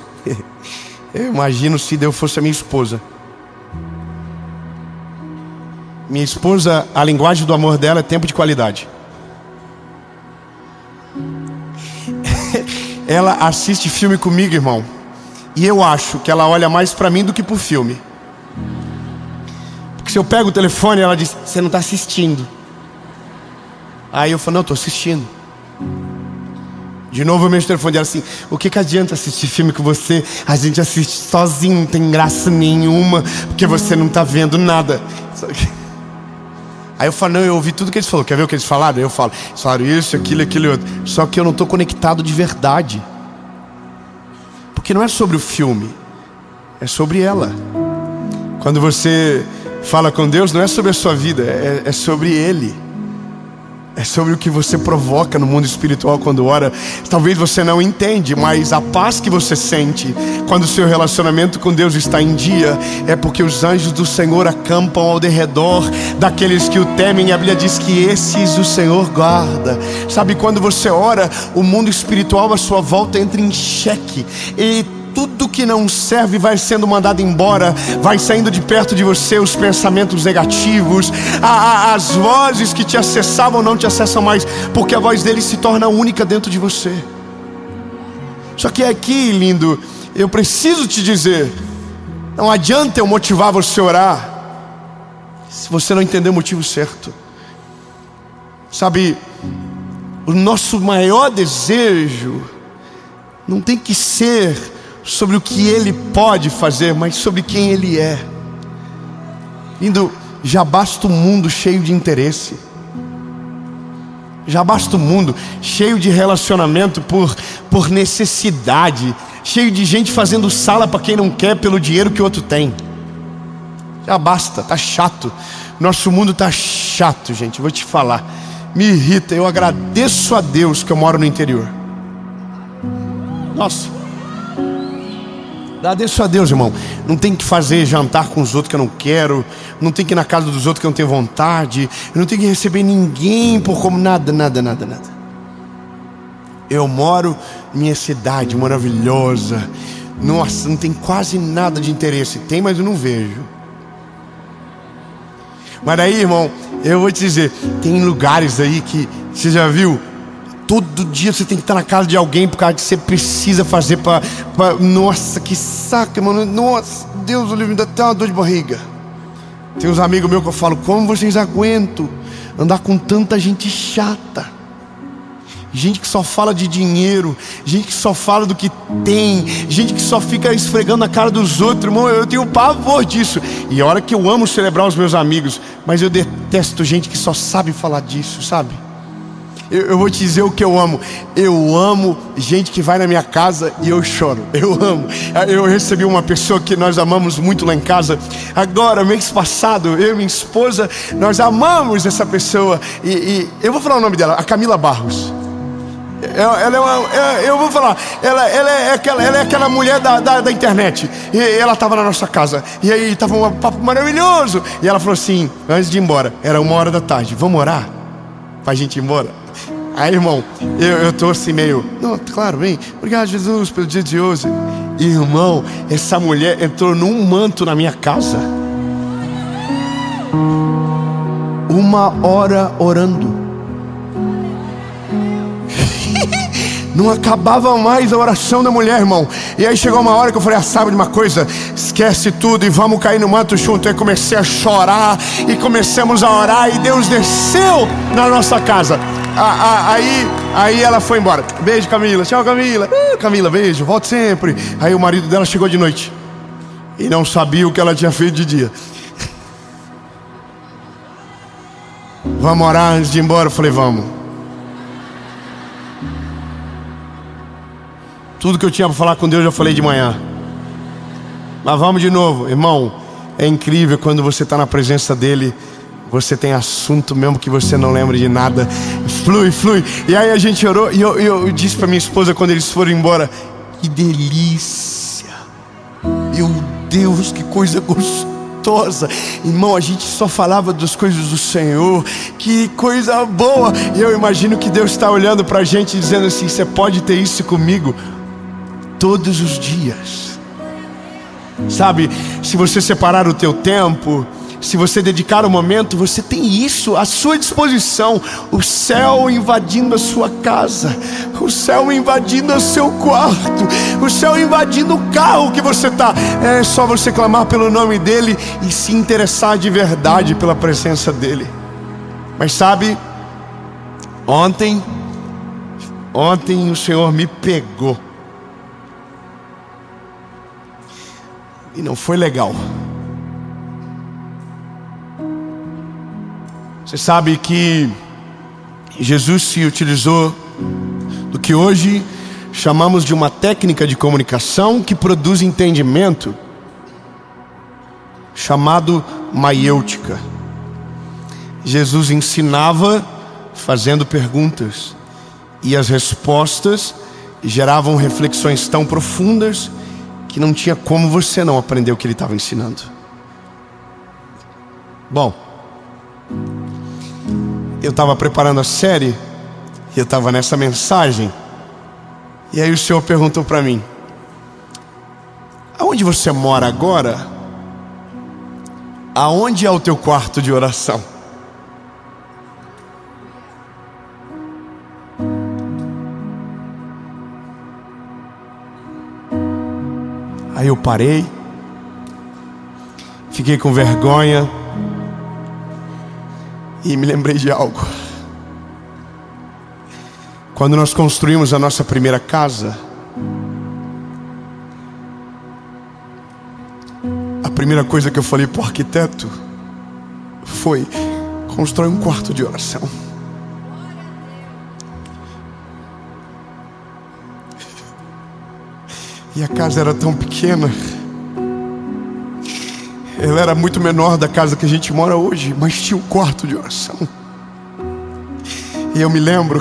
Eu imagino se Deus fosse a minha esposa. Minha esposa, a linguagem do amor dela é tempo de qualidade. Ela assiste filme comigo, irmão, e eu acho que ela olha mais pra mim do que pro filme. Porque se eu pego o telefone, ela diz: você não tá assistindo. Aí eu falo: não, tô assistindo. De novo eu mexo no telefone dela assim: o que adianta assistir filme com você? A gente assiste sozinho, não tem graça nenhuma, porque você não tá vendo nada. Aí eu falo: não, eu ouvi tudo que eles falaram. Quer ver o que eles falaram? Eu falo: eles falaram isso, aquilo e outro. Só que eu não tô conectado de verdade. Porque não é sobre o filme, é sobre ela. Quando você fala com Deus, não é sobre a sua vida, é sobre Ele. É sobre o que você provoca no mundo espiritual quando ora. Talvez você não entende, mas a paz que você sente quando o seu relacionamento com Deus está em dia é porque os anjos do Senhor acampam ao derredor daqueles que o temem. A Bíblia diz que esses o Senhor guarda. Sabe, quando você ora, o mundo espiritual à sua volta entra em xeque, e tudo que não serve vai sendo mandado embora. Vai saindo de perto de você os pensamentos negativos. As vozes que te acessavam não te acessam mais, porque a voz dele se torna única dentro de você. Só que aqui, lindo, eu preciso te dizer: não adianta eu motivar você a orar se você não entender o motivo certo. Sabe, o nosso maior desejo não tem que ser sobre o que Ele pode fazer, mas sobre quem Ele é. Lindo, já basta um mundo cheio de interesse. Já basta um mundo cheio de relacionamento por necessidade, cheio de gente fazendo sala para quem não quer pelo dinheiro que o outro tem. Já basta, tá chato. Nosso mundo tá chato, gente, vou te falar. Me irrita. Eu agradeço a Deus que eu moro no interior. Nossa, agradeço a Deus, irmão. Não tem que fazer jantar com os outros que eu não quero. Não tem que ir na casa dos outros que eu não tenho vontade. Eu não tenho que receber ninguém por como nada. Eu moro em minha cidade maravilhosa. Nossa, não tem quase nada de interesse. Tem, mas eu não vejo. Mas aí, irmão, eu vou te dizer, tem lugares aí que você já viu? Todo dia você tem que estar na casa de alguém por causa que você precisa fazer pra... Nossa, que saco, mano. Nossa, Deus, o livro me dá até uma dor de barriga. Tem uns amigos meus que eu falo: como vocês aguentam andar com tanta gente chata? Gente que só fala de dinheiro, gente que só fala do que tem, gente que só fica esfregando a cara dos outros. Irmão, eu tenho pavor disso. E a hora que eu amo celebrar os meus amigos, mas eu detesto gente que só sabe falar disso, sabe? Eu vou te dizer o que eu amo. Eu amo gente que vai na minha casa e eu choro. Eu amo. Eu recebi uma pessoa que nós amamos muito lá em casa. Agora, mês passado, eu e minha esposa, nós amamos essa pessoa. E eu vou falar o nome dela, a Camila Barros. Eu vou falar, ela é aquela mulher da internet. E ela estava na nossa casa. E aí estava um papo maravilhoso. E ela falou assim, antes de ir embora, era 1h da tarde: vamos orar pra gente ir embora? Aí, irmão, eu tô assim meio... Não, claro, vem. Obrigado, Jesus, pelo dia de hoje. Irmão, essa mulher entrou num manto na minha casa. 1 hora orando. Não acabava mais a oração da mulher, irmão. E aí chegou uma hora que eu falei: sabe de uma coisa? Esquece tudo e vamos cair no manto junto. Aí comecei a chorar e começamos a orar, e Deus desceu na nossa casa. Aí ela foi embora. Beijo, Camila. Tchau, Camila. Camila, beijo, volto sempre. Aí o marido dela chegou de noite e não sabia o que ela tinha feito de dia. Vamos orar antes de ir embora? Eu falei: vamos. Tudo que eu tinha para falar com Deus eu já falei de manhã. Mas vamos de novo, irmão. É incrível quando você está na presença dele. Você tem assunto mesmo que você não lembra de nada. Flui. E aí a gente orou. E eu disse para minha esposa quando eles foram embora: que delícia. Meu Deus, que coisa gostosa. Irmão, a gente só falava das coisas do Senhor. Que coisa boa. E eu imagino que Deus está olhando para a gente dizendo assim: você pode ter isso comigo todos os dias. Sabe, se você separar o teu tempo, se você dedicar um momento, você tem isso à sua disposição. O céu invadindo a sua casa, o céu invadindo o seu quarto, o céu invadindo o carro que você está. É só você clamar pelo nome dele e se interessar de verdade pela presença dele. Mas sabe, ontem o Senhor me pegou. E não foi legal. Você sabe que Jesus se utilizou do que hoje chamamos de uma técnica de comunicação que produz entendimento, chamado maiêutica. Jesus ensinava fazendo perguntas, e as respostas geravam reflexões tão profundas que não tinha como você não aprender o que ele estava ensinando. Bom, eu estava preparando a série, e eu estava nessa mensagem, e aí o Senhor perguntou para mim: aonde você mora agora? Aonde é o teu quarto de oração? Aí eu parei, fiquei com vergonha e me lembrei de algo. Quando nós construímos a nossa primeira casa, a primeira coisa que eu falei para o arquiteto foi: constrói um quarto de oração. E a casa era tão pequena, ela era muito menor da casa que a gente mora hoje, mas tinha um quarto de oração. E eu me lembro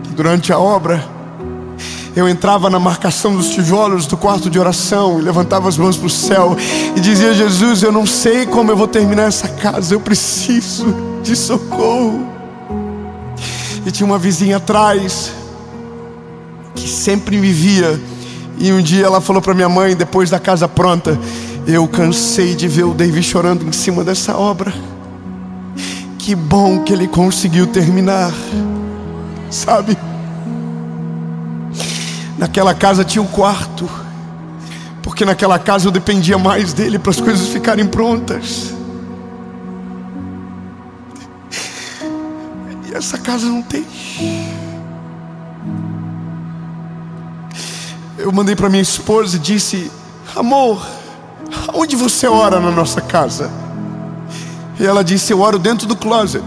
que durante a obra, eu entrava na marcação dos tijolos do quarto de oração e levantava as mãos para o céu e dizia: Jesus, eu não sei como eu vou terminar essa casa, eu preciso de socorro. E tinha uma vizinha atrás que sempre me via. E um dia ela falou para minha mãe, depois da casa pronta: eu cansei de ver o David chorando em cima dessa obra. Que bom que ele conseguiu terminar. Sabe, naquela casa tinha um quarto, porque naquela casa eu dependia mais dele para as coisas ficarem prontas. E essa casa não tem. Eu mandei para minha esposa e disse: amor, onde você ora na nossa casa? E ela disse: eu oro dentro do closet.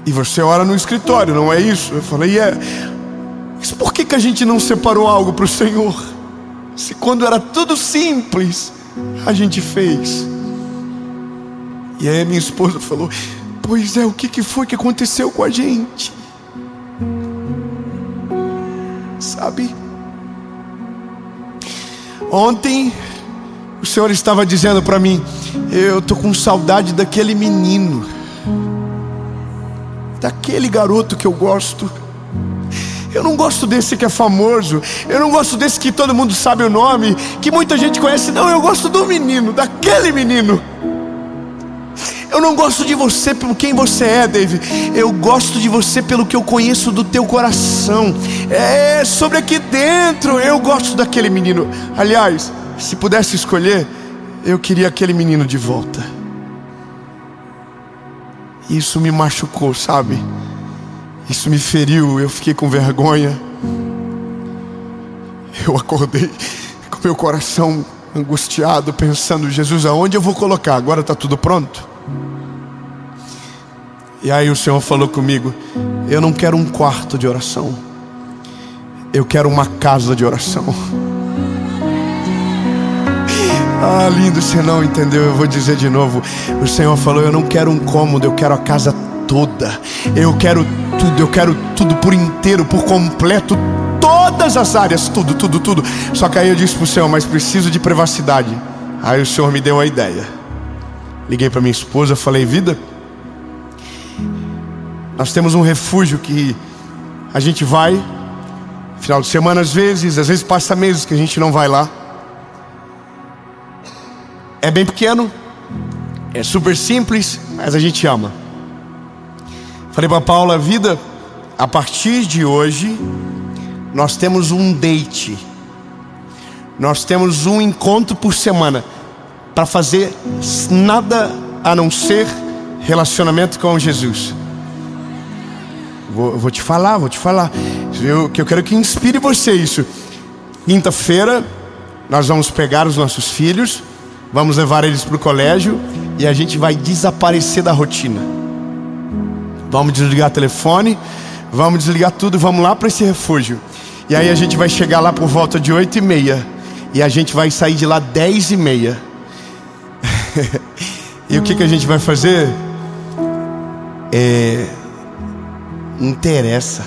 E você ora no escritório, não é isso? Eu falei: é. Mas por que a gente não separou algo para o Senhor? Se quando era tudo simples, a gente fez. E aí minha esposa falou: pois é, o que foi que aconteceu com a gente? Sabe, ontem o Senhor estava dizendo para mim: eu tô com saudade daquele menino, daquele garoto que eu gosto. Eu não gosto desse que é famoso, eu não gosto desse que todo mundo sabe o nome, que muita gente conhece. Não, eu gosto do menino, daquele menino. Eu não gosto de você pelo quem você é, David. Eu gosto de você pelo que eu conheço do teu coração. É sobre aqui dentro. Eu gosto daquele menino. Aliás, se pudesse escolher, eu queria aquele menino de volta. Isso me machucou, sabe? Isso me feriu. Eu fiquei com vergonha. Eu acordei com meu coração angustiado, pensando: Jesus, aonde eu vou colocar? Agora está tudo pronto. E aí o Senhor falou comigo: eu não quero um quarto de oração, eu quero uma casa de oração. Ah, lindo, você não entendeu, eu vou dizer de novo. O Senhor falou: eu não quero um cômodo, eu quero a casa toda. Eu quero tudo por inteiro, por completo, todas as áreas, tudo. Só que aí eu disse para o Senhor: mas preciso de privacidade. Aí o Senhor me deu uma ideia. Liguei para minha esposa, falei: vida, nós temos um refúgio que a gente vai final de semana às vezes passa meses que a gente não vai lá. É bem pequeno, É super simples, mas a gente ama. Falei para Paula, vida, a partir de hoje, nós temos um date. Nós temos um encontro por semana para fazer nada a não ser relacionamento com Jesus. Vou te falar. Que eu quero que inspire você isso. Quinta-feira, nós vamos pegar os nossos filhos, vamos levar eles para o colégio e a gente vai desaparecer da rotina. Vamos desligar o telefone, vamos desligar tudo, vamos lá para esse refúgio. E aí a gente vai chegar lá por volta de 8h30 e a gente vai sair de lá 10h30. E o que a gente vai fazer? Interessa,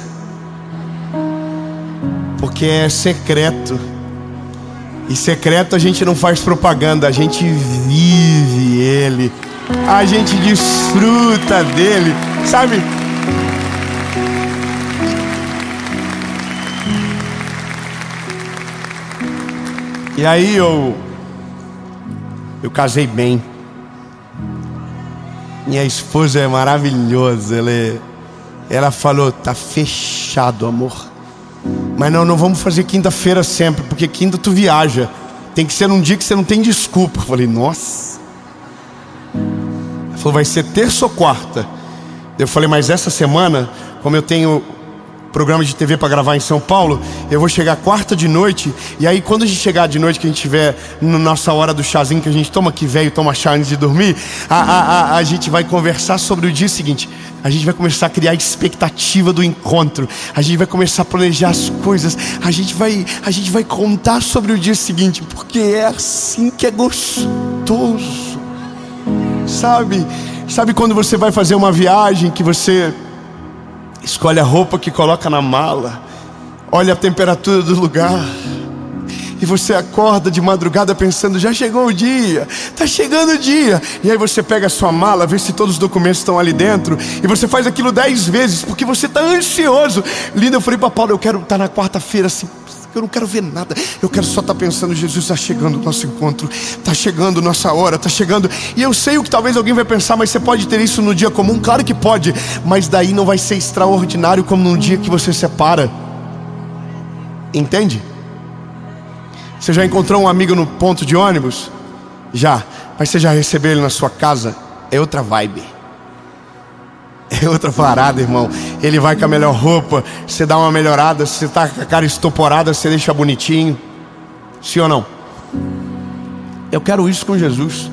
porque é secreto. E secreto a gente não faz propaganda, a gente vive ele, a gente desfruta dele, sabe? E aí eu casei bem. Minha esposa é maravilhosa. Ela falou, tá fechado, amor. Mas não vamos fazer quinta-feira sempre, porque quinta tu viaja. Tem que ser num dia que você não tem desculpa. Eu falei, nossa. Ela falou, vai ser terça ou quarta. Eu falei, mas essa semana, como eu tenho programa de TV para gravar em São Paulo, eu vou chegar quarta de noite. E aí quando a gente chegar de noite, que a gente tiver na nossa hora do chazinho que a gente toma, que velho toma chá antes de dormir, a gente vai conversar sobre o dia seguinte. A gente vai começar a criar a expectativa do encontro. A gente vai começar a planejar as coisas. A gente vai contar sobre o dia seguinte, porque é assim que é gostoso. Sabe quando você vai fazer uma viagem, que você escolhe a roupa que coloca na mala, olha a temperatura do lugar, e você acorda de madrugada pensando, já chegou o dia, tá chegando o dia. E aí você pega a sua mala, vê se todos os documentos estão ali dentro, e você faz aquilo 10 vezes, porque você tá ansioso. Linda, eu falei para Paulo, eu quero estar na quarta-feira assim, eu não quero ver nada, eu quero só estar pensando, Jesus, está chegando o nosso encontro, está chegando nossa hora, está chegando. E eu sei o que talvez alguém vai pensar, mas você pode ter isso no dia comum? Claro que pode, mas daí não vai ser extraordinário como num dia que você separa. Entende? Você já encontrou um amigo no ponto de ônibus? Já. Mas você já recebeu ele na sua casa? É outra vibe, é outra parada, irmão. Ele vai com a melhor roupa, você dá uma melhorada. Se você tá com a cara estoporada, você deixa bonitinho. Sim ou não? Eu quero isso com Jesus.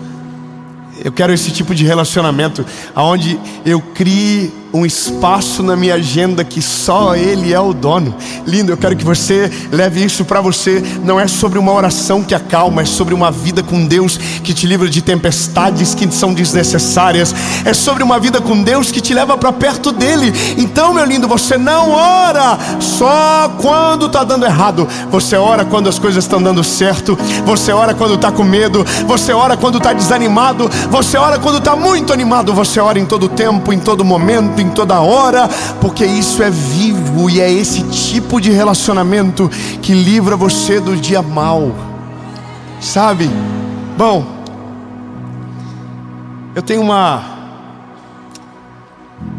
Eu quero esse tipo de relacionamento, onde eu crie um espaço na minha agenda que só Ele é o dono. Lindo, eu quero que você leve isso para você. Não é sobre uma oração que acalma, é sobre uma vida com Deus que te livra de tempestades que são desnecessárias. É sobre uma vida com Deus que te leva para perto dEle. Então, meu lindo, você não ora só quando está dando errado. Você ora quando as coisas estão dando certo. Você ora quando está com medo. Você ora quando está desanimado. Você ora quando está muito animado. Você ora em todo tempo, em todo momento, em toda hora, porque isso é vivo. E é esse tipo de relacionamento que livra você do dia mau, sabe? Bom, eu tenho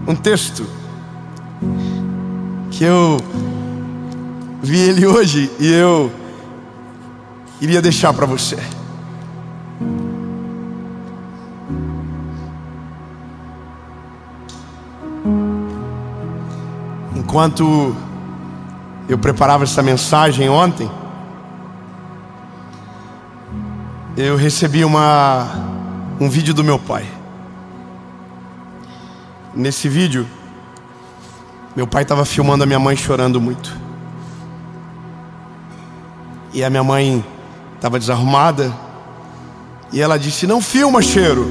um texto que eu vi ele hoje e eu queria deixar para você. Enquanto eu preparava essa mensagem ontem, eu recebi um vídeo do meu pai. Nesse vídeo, meu pai estava filmando a minha mãe chorando muito. E a minha mãe estava desarrumada. E ela disse, não filma, Cheiro.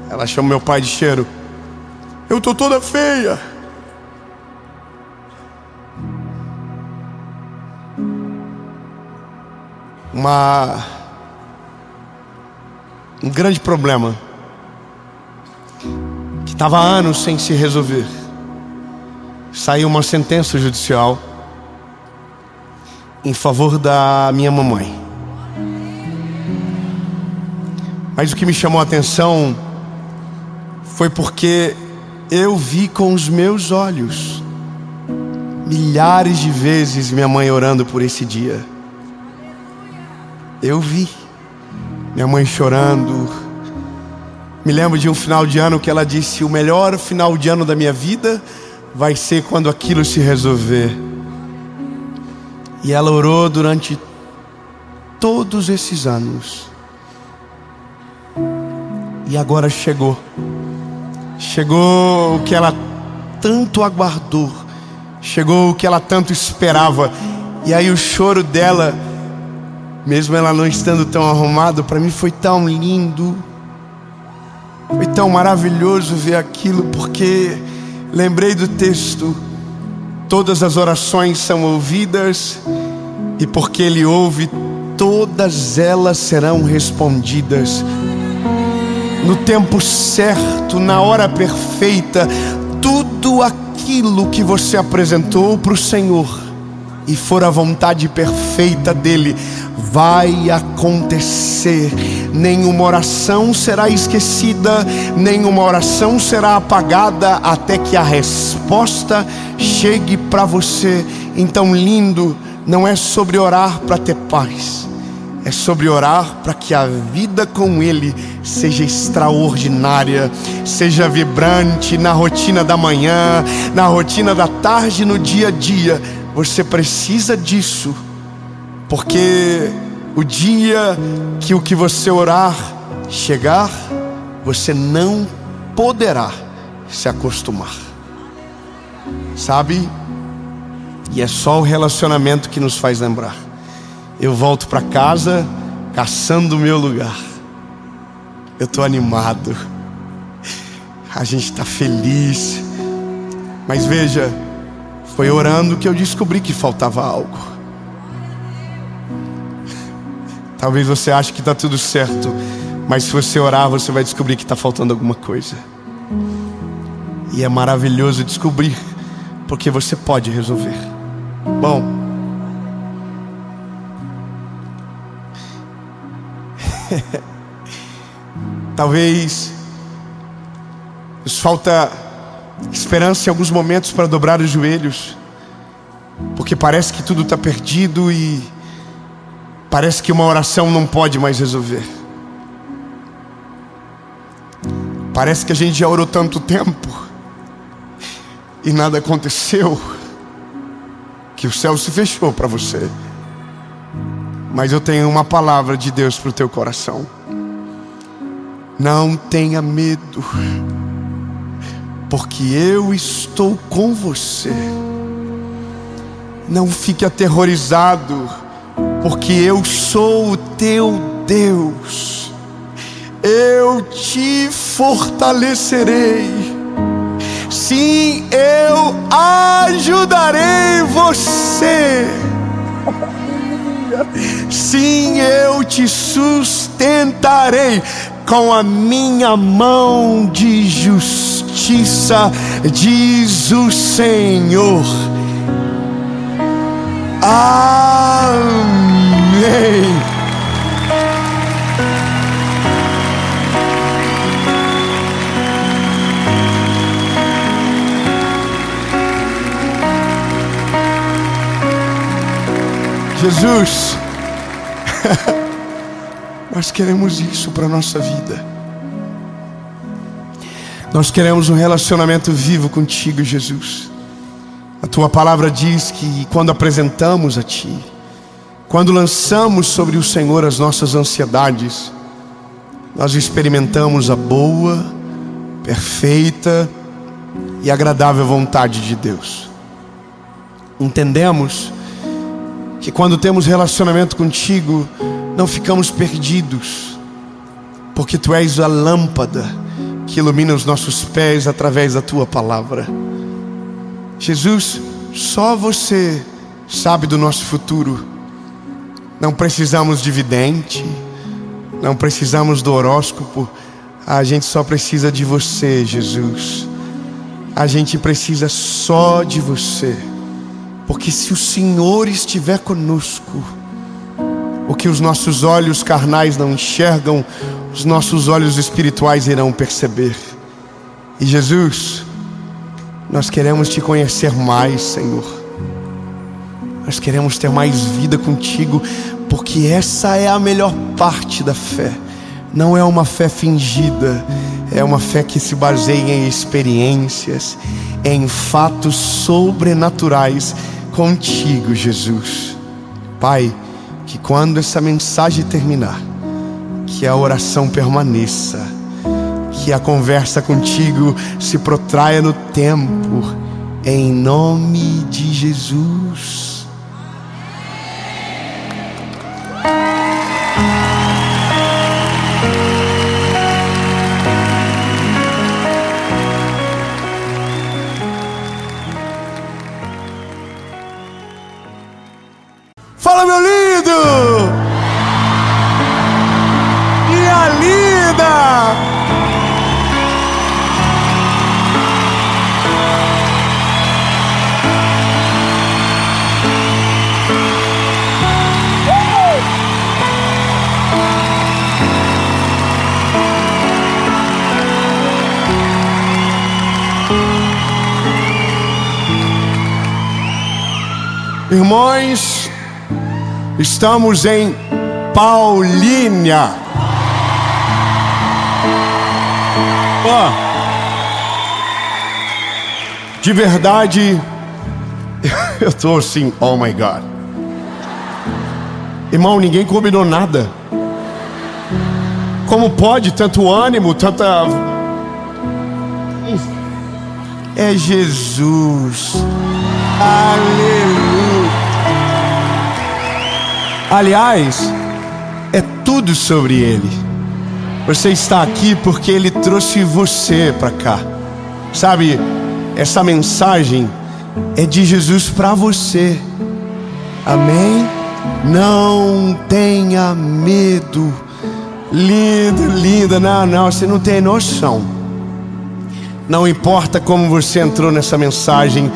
Ela chama meu pai de Cheiro. Eu tô toda feia. Um grande problema que estava há anos sem se resolver. Saiu uma sentença judicial em favor da minha mamãe. Mas o que me chamou a atenção foi porque eu vi com os meus olhos milhares de vezes minha mãe orando por esse dia. Eu vi minha mãe chorando. Me lembro de um final de ano que ela disse: o melhor final de ano da minha vida vai ser quando aquilo se resolver. E ela orou durante todos esses anos. E agora chegou o que ela tanto aguardou, chegou o que ela tanto esperava. E aí o choro dela, mesmo ela não estando tão arrumada, para mim foi tão lindo, foi tão maravilhoso ver aquilo, porque lembrei do texto: todas as orações são ouvidas, e porque Ele ouve, todas elas serão respondidas. No tempo certo, na hora perfeita, tudo aquilo que você apresentou para o Senhor e for a vontade perfeita dEle, vai acontecer. Nenhuma oração será esquecida, nenhuma oração será apagada, até que a resposta chegue para você. Então, lindo, não é sobre orar para ter paz, é sobre orar para que a vida com Ele seja extraordinária, seja vibrante na rotina da manhã, na rotina da tarde, no dia a dia. Você precisa disso, porque o dia que o que você orar chegar, você não poderá se acostumar, sabe? E é só o relacionamento que nos faz lembrar. Eu volto para casa caçando o meu lugar. Eu estou animado, a gente está feliz. Mas veja, foi orando que eu descobri que faltava algo. Talvez você ache que está tudo certo, mas se você orar, você vai descobrir que está faltando alguma coisa. E é maravilhoso descobrir, porque você pode resolver. Bom, talvez nos falta esperança em alguns momentos para dobrar os joelhos, porque parece que tudo está perdido e parece que uma oração não pode mais resolver. Parece que a gente já orou tanto tempo e nada aconteceu, que o céu se fechou para você. Mas eu tenho uma palavra de Deus para o teu coração: não tenha medo, porque eu estou com você. Não fique aterrorizado, porque eu sou o teu Deus. Eu te fortalecerei. Sim, eu ajudarei você. Sim, eu te sustentarei com a minha mão de justiça, diz o Senhor. Amém. Jesus, nós queremos isso para a nossa vida. Nós queremos um relacionamento vivo contigo, Jesus. A tua palavra diz que quando apresentamos a Ti, quando lançamos sobre o Senhor as nossas ansiedades, nós experimentamos a boa, perfeita e agradável vontade de Deus. Entendemos que quando temos relacionamento contigo, não ficamos perdidos, porque Tu és a lâmpada que ilumina os nossos pés através da Tua palavra. Jesus, só Você sabe do nosso futuro. Não precisamos de vidente, não precisamos do horóscopo. A gente só precisa de Você, Jesus. A gente precisa só de Você. Porque se o Senhor estiver conosco, o que os nossos olhos carnais não enxergam, os nossos olhos espirituais irão perceber. E Jesus, nós queremos te conhecer mais, Senhor. Nós queremos ter mais vida contigo, porque essa é a melhor parte da fé. Não é uma fé fingida, é uma fé que se baseia em experiências, em fatos sobrenaturais contigo, Jesus. Pai, que quando essa mensagem terminar, que a oração permaneça, que a conversa contigo se protraia no tempo, em nome de Jesus. Fala, meu lindo! E a linda! Irmãos, estamos em Paulínia. De verdade, eu tô assim, oh my God. Irmão, ninguém combinou nada. Como pode tanto ânimo, tanta... É Jesus. Aleluia. Aliás, é tudo sobre Ele. Você está aqui porque Ele trouxe você para cá. Sabe, essa mensagem é de Jesus para você. Amém? Não tenha medo. Lindo, linda. Não, você não tem noção. Não importa como você entrou nessa mensagem,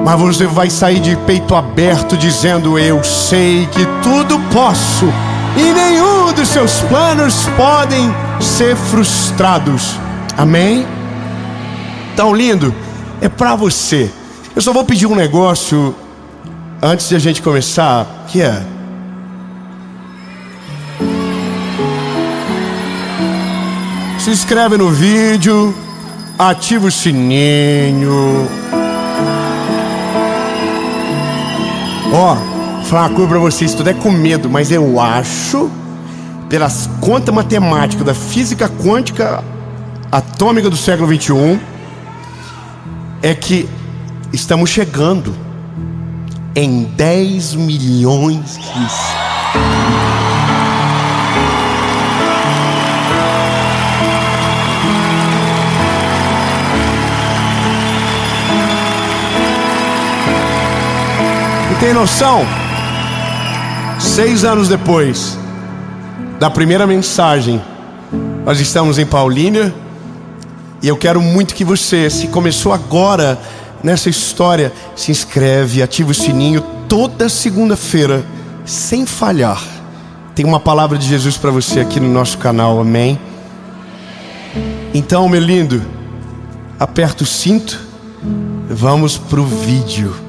mas você vai sair de peito aberto dizendo: eu sei que tudo posso, e nenhum dos seus planos podem ser frustrados. Amém? Tão lindo, é pra você. Eu só vou pedir um negócio antes de a gente começar, que é: se inscreve no vídeo, ativa o sininho. Ó, falar uma coisa pra vocês, tudo é com medo, mas eu acho, pelas contas matemáticas da física quântica atômica do século 21, é que estamos chegando em 10 milhões de... Tem noção? 6 anos depois da primeira mensagem, nós estamos em Paulínia. E eu quero muito que você, se começou agora nessa história, se inscreve, ativa o sininho. Toda segunda-feira, sem falhar, tem uma palavra de Jesus para você aqui no nosso canal, amém? Então, meu lindo, aperta o cinto, vamos pro vídeo.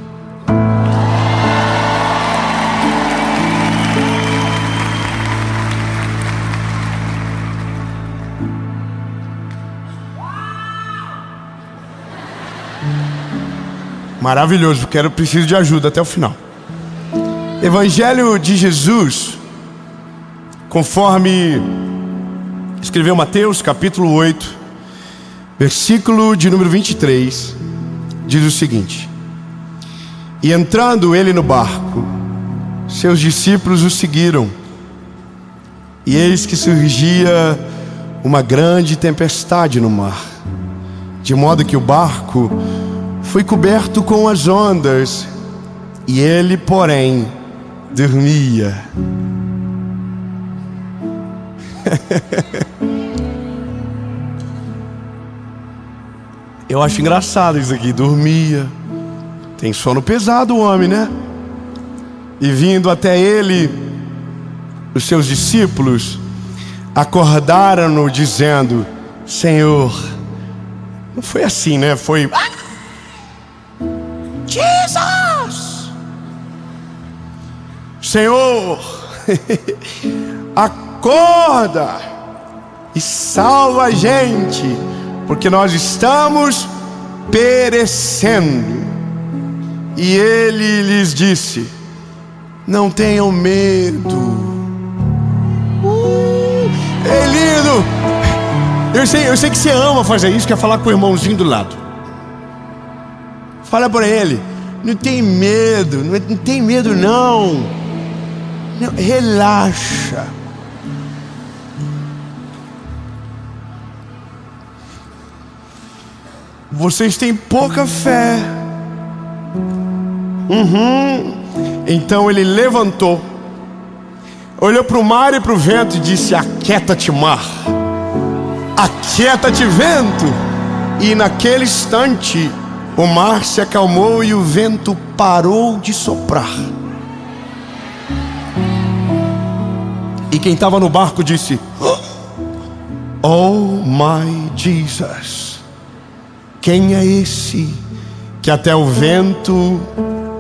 Maravilhoso, preciso de ajuda até o final. Evangelho de Jesus, conforme escreveu Mateus, capítulo 8, versículo de número 23, diz o seguinte: e entrando ele no barco, seus discípulos o seguiram. E eis que surgia uma grande tempestade no mar, de modo que o barco foi coberto com as ondas, e ele, porém, dormia. Eu acho engraçado isso aqui, dormia. Tem sono pesado o homem, né? E vindo até ele, os seus discípulos acordaram-no dizendo: Senhor, Não foi assim, né? Foi... Jesus! Senhor, acorda e salva a gente, porque nós estamos perecendo. E ele lhes disse: não tenham medo. É lindo. Eu sei que você ama fazer isso, quer falar com o irmãozinho do lado. Fala para ele: não tem medo, não tem medo não. Relaxa. Vocês têm pouca fé. Então ele levantou, olhou para o mar e para o vento e disse: aquieta-te, mar, aquieta-te, vento. E naquele instante o mar se acalmou e o vento parou de soprar. E quem estava no barco disse: oh my Jesus, quem é esse que até o vento,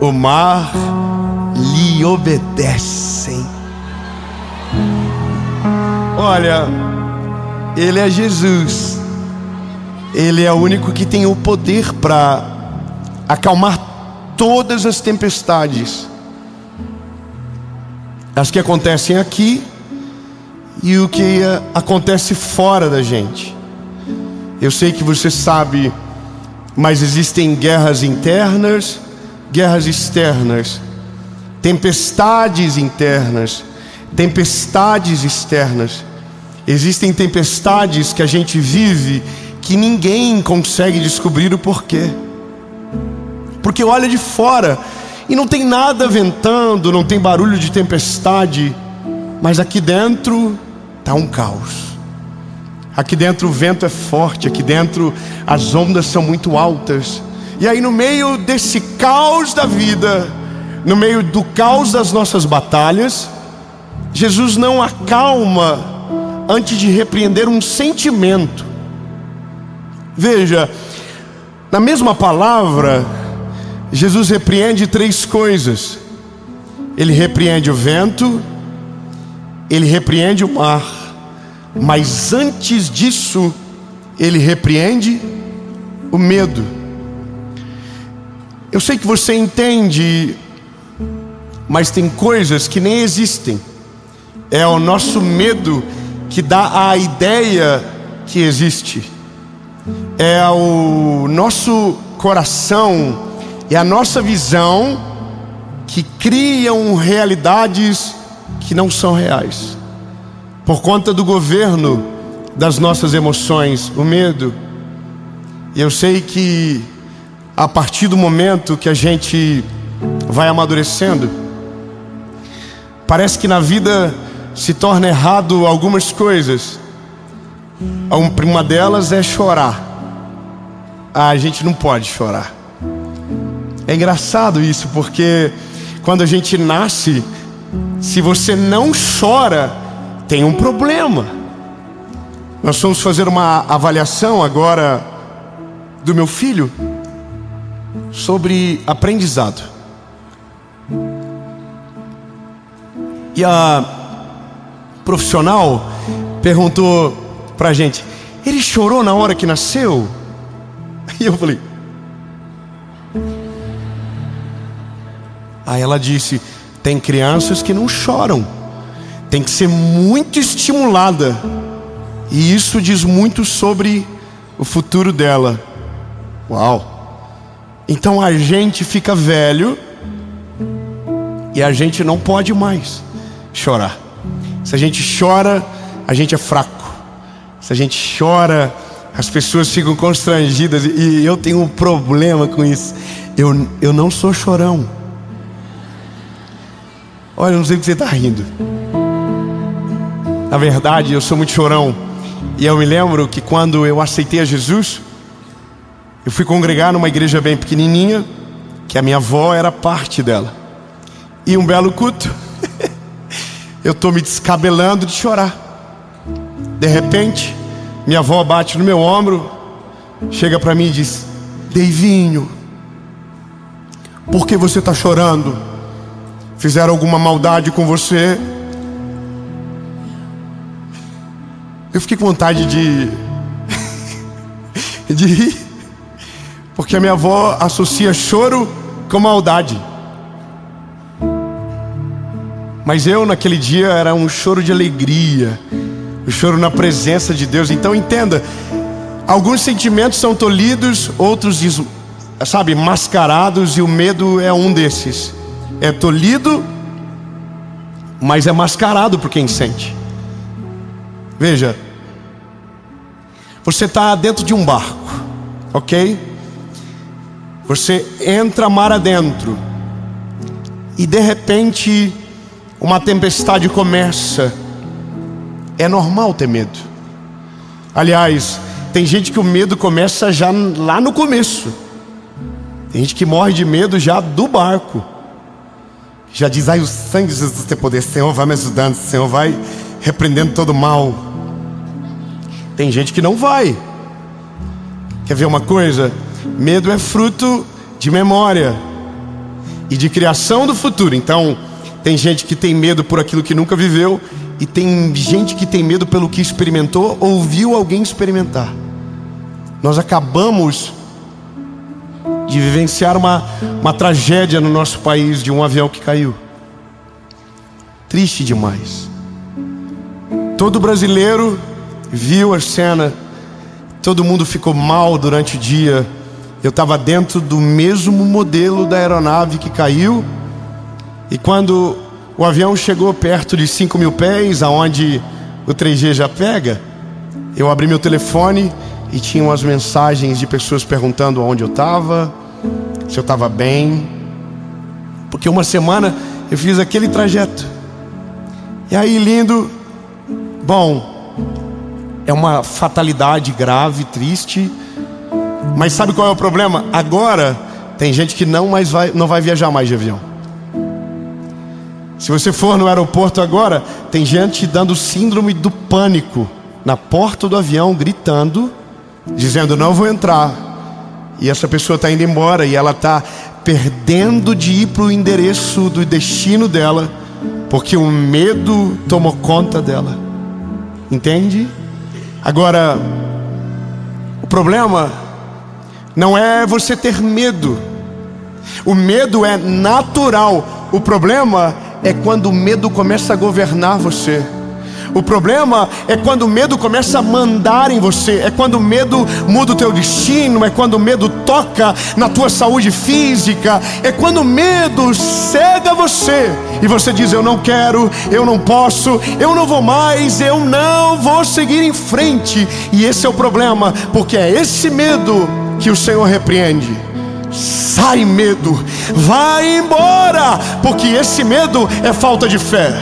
o mar lhe obedecem? Olha, ele é Jesus. Ele é o único que tem o poder para acalmar todas as tempestades, as que acontecem aqui e o que acontece fora da gente. Eu sei que você sabe, mas existem guerras internas, guerras externas, tempestades internas, tempestades externas. Existem tempestades que a gente vive que ninguém consegue descobrir o porquê, porque olha de fora e não tem nada ventando, não tem barulho de tempestade, mas aqui dentro está um caos. Aqui dentro o vento é forte, aqui dentro as ondas são muito altas. E aí no meio desse caos da vida, no meio do caos das nossas batalhas, Jesus não acalma antes de repreender um sentimento. Veja, na mesma palavra, Jesus repreende 3 coisas. Ele repreende o vento, ele repreende o mar, mas antes disso, ele repreende o medo. Eu sei que você entende, mas tem coisas que nem existem. É o nosso medo que dá a ideia que existe. É o nosso coração e a nossa visão que criam realidades que não são reais, por conta do governo das nossas emoções, o medo. E eu sei que a partir do momento que a gente vai amadurecendo, parece que na vida se torna errado algumas coisas. Uma delas é chorar. A gente não pode chorar. É engraçado isso, porque quando a gente nasce, se você não chora, tem um problema. Nós vamos fazer uma avaliação agora do meu filho sobre aprendizado. E a profissional perguntou pra gente: ele chorou na hora que nasceu? E eu falei... Aí ela disse: tem crianças que não choram, tem que ser muito estimulada, e isso diz muito sobre o futuro dela. Uau! Então a gente fica velho e a gente não pode mais chorar. Se a gente chora, a gente é fraco. Se a gente chora, as pessoas ficam constrangidas. E eu tenho um problema com isso. Eu não sou chorão. Olha, eu não sei porque você está rindo. Na verdade, eu sou muito chorão. E eu me lembro que quando eu aceitei a Jesus, eu fui congregar numa igreja bem pequenininha, que a minha avó era parte dela. E um belo culto, eu estou me descabelando de chorar. De repente, minha avó bate no meu ombro chega para mim e diz: Deivinho, por que você está chorando? Fizeram alguma maldade com você? Eu fiquei com vontade de rir, porque a minha avó associa choro com maldade. Mas eu naquele dia era um choro de alegria, um choro na presença de Deus. Então entenda, alguns sentimentos são tolhidos, outros, mascarados, e o medo é um desses. É tolhido, mas é mascarado por quem sente. Veja, você está dentro de um barco, ok? Você entra mar adentro e de repente uma tempestade começa. É normal ter medo. Aliás, tem gente que o medo começa já lá no começo. Tem gente que morre de medo já do barco. Já diz: ai, o sangue de Jesus tem poder, Senhor vai me ajudando, Senhor vai repreendendo todo mal. Tem gente que não vai. Quer ver uma coisa? Medo é fruto de memória e de criação do futuro. Então, tem gente que tem medo por aquilo que nunca viveu, e tem gente que tem medo pelo que experimentou ou viu alguém experimentar. Nós acabamos de vivenciar uma tragédia no nosso país, de um avião que caiu. Triste demais. Todo brasileiro viu a cena, todo mundo ficou mal durante o dia. Eu estava dentro do mesmo modelo da aeronave que caiu, e quando o avião chegou perto de 5.000 pés, aonde o 3G já pega, eu abri meu telefone e tinha umas mensagens de pessoas perguntando onde eu estava, se eu estava bem, porque uma semana eu fiz aquele trajeto. E aí, lindo, bom, é uma fatalidade grave, triste, mas sabe qual é o problema? Agora tem gente que não vai viajar mais de avião. Se você for no aeroporto agora, tem gente dando síndrome do pânico na porta do avião, gritando, dizendo: não vou entrar. E essa pessoa está indo embora, e ela está perdendo de ir para o endereço do destino dela, porque o medo tomou conta dela. Entende? Agora, o problema não é você ter medo. O medo é natural. O problema é quando o medo começa a governar você. O problema é quando o medo começa a mandar em você. É quando o medo muda o teu destino. É quando o medo toca na tua saúde física. É quando o medo cega você e você diz: eu não quero, eu não posso, eu não vou mais, eu não vou seguir em frente. E esse é o problema, porque é esse medo que o Senhor repreende. Sai, medo, vai embora, porque esse medo é falta de fé.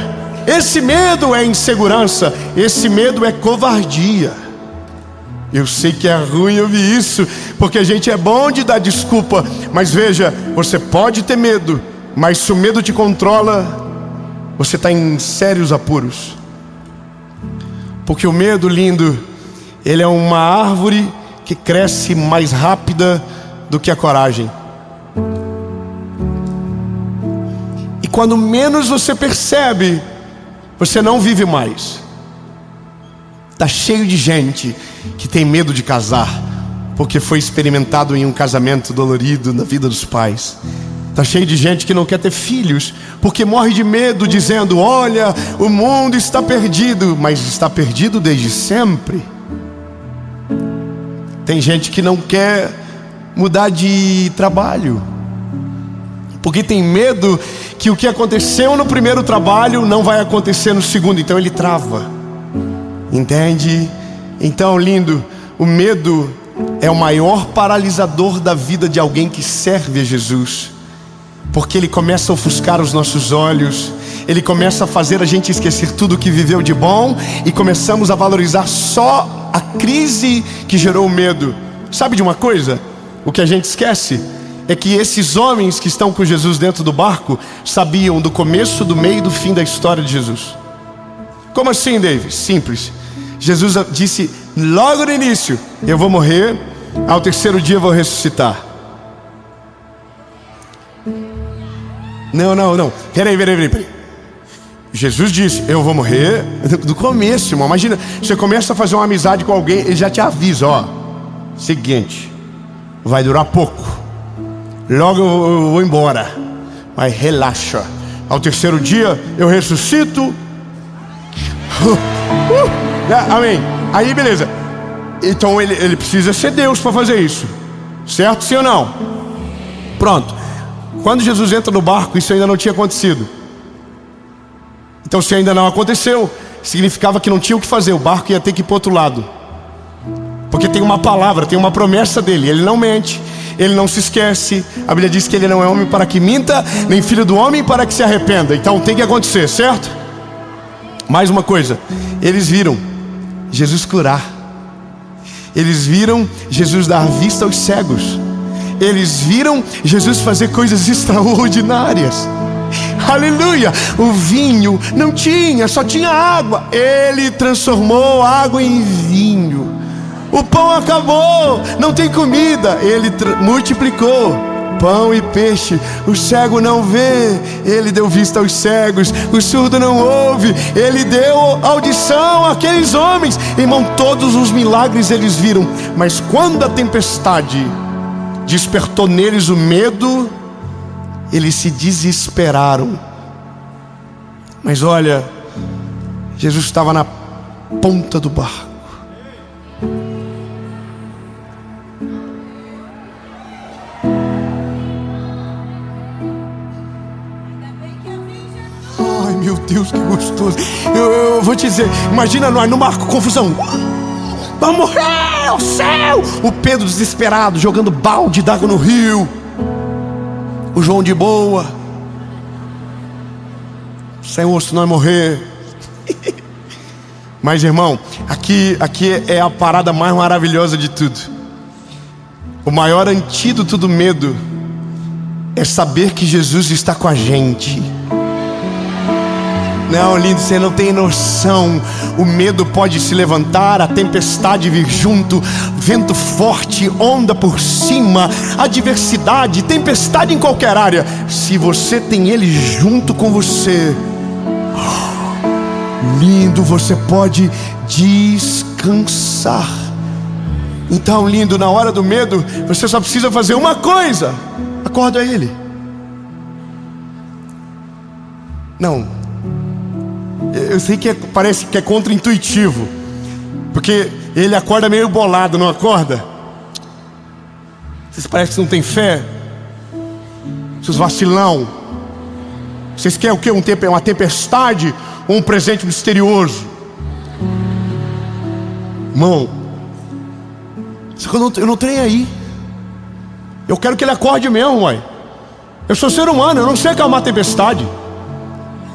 Esse medo é insegurança. Esse medo é covardia. Eu sei que é ruim ouvir isso, porque a gente é bom de dar desculpa. Mas veja, você pode ter medo, mas se o medo te controla, você está em sérios apuros. Porque o medo, lindo, ele é uma árvore que cresce mais rápida do que a coragem. E quando menos você percebe, você não vive mais. Está cheio de gente que tem medo de casar, porque foi experimentado em um casamento dolorido na vida dos pais. Está cheio de gente que não quer ter filhos, porque morre de medo, dizendo: olha, o mundo está perdido. Mas está perdido desde sempre. Tem gente que não quer mudar de trabalho, porque tem medo que o que aconteceu no primeiro trabalho não vai acontecer no segundo. Então ele trava. Entende? Então, lindo, o medo é o maior paralisador da vida de alguém que serve a Jesus, porque ele começa a ofuscar os nossos olhos. Ele começa a fazer a gente esquecer tudo o que viveu de bom, e começamos a valorizar só a crise que gerou o medo. Sabe de uma coisa? O que a gente esquece é que esses homens que estão com Jesus dentro do barco sabiam do começo, do meio e do fim da história de Jesus. Como assim, David? Simples. Jesus disse logo no início: eu vou morrer, Ao terceiro dia eu vou ressuscitar. Não. Peraí. Jesus disse, eu vou morrer. Do começo, irmão. Imagina, você começa a fazer uma amizade com alguém, ele já te avisa, ó. Seguinte, vai durar pouco. Logo eu vou embora. Mas relaxa. Ao terceiro dia eu ressuscito. Amém. Aí beleza. Então ele precisa ser Deus para fazer isso. Certo, sim ou não? Pronto. Quando Jesus entra no barco, isso ainda não tinha acontecido. Então se ainda não aconteceu, significava que não tinha o que fazer. O barco ia ter que ir para o outro lado. Porque tem uma palavra, tem uma promessa dele. Ele não mente, ele não se esquece. A Bíblia diz que ele não é homem para que minta, nem filho do homem para que se arrependa. Então tem que acontecer, certo? Mais uma coisa, eles viram Jesus curar. Eles viram Jesus dar vista aos cegos. Eles viram Jesus fazer coisas extraordinárias. Aleluia. O vinho não tinha, só tinha água. Ele transformou água em vinho. O pão acabou, não tem comida. Ele multiplicou pão e peixe. O cego não vê, ele deu vista aos cegos. O surdo não ouve, ele deu audição àqueles homens. Irmão, todos os milagres eles viram. Mas quando a tempestade despertou neles o medo, eles se desesperaram. Mas olha, Jesus estava na ponta do barco. Ai meu Deus, que gostoso. Eu vou te dizer, imagina nós no barco, confusão. Vamos morrer, o céu. O Pedro desesperado, jogando balde d'água no rio. O João de boa. Senhor, se nós morrer. Mas irmão, aqui é a parada mais maravilhosa de tudo. O maior antídoto do medo é saber que Jesus está com a gente. Não, lindo, você não tem noção. O medo pode se levantar, a tempestade vir junto, vento forte, onda por cima, adversidade, tempestade em qualquer área. Se você tem Ele junto com você, lindo, você pode descansar. Então, lindo, na hora do medo, você só precisa fazer uma coisa: acorda Ele. Não, eu sei que parece que é contra-intuitivo, porque ele acorda meio bolado, não acorda? Vocês parecem que não tem fé, seus vacilão. Vocês querem o quê? Uma tempestade ou um presente misterioso? Irmão, eu não tenho aí. Eu quero que ele acorde mesmo, mãe. Eu sou ser humano, eu não sei acalmar a tempestade.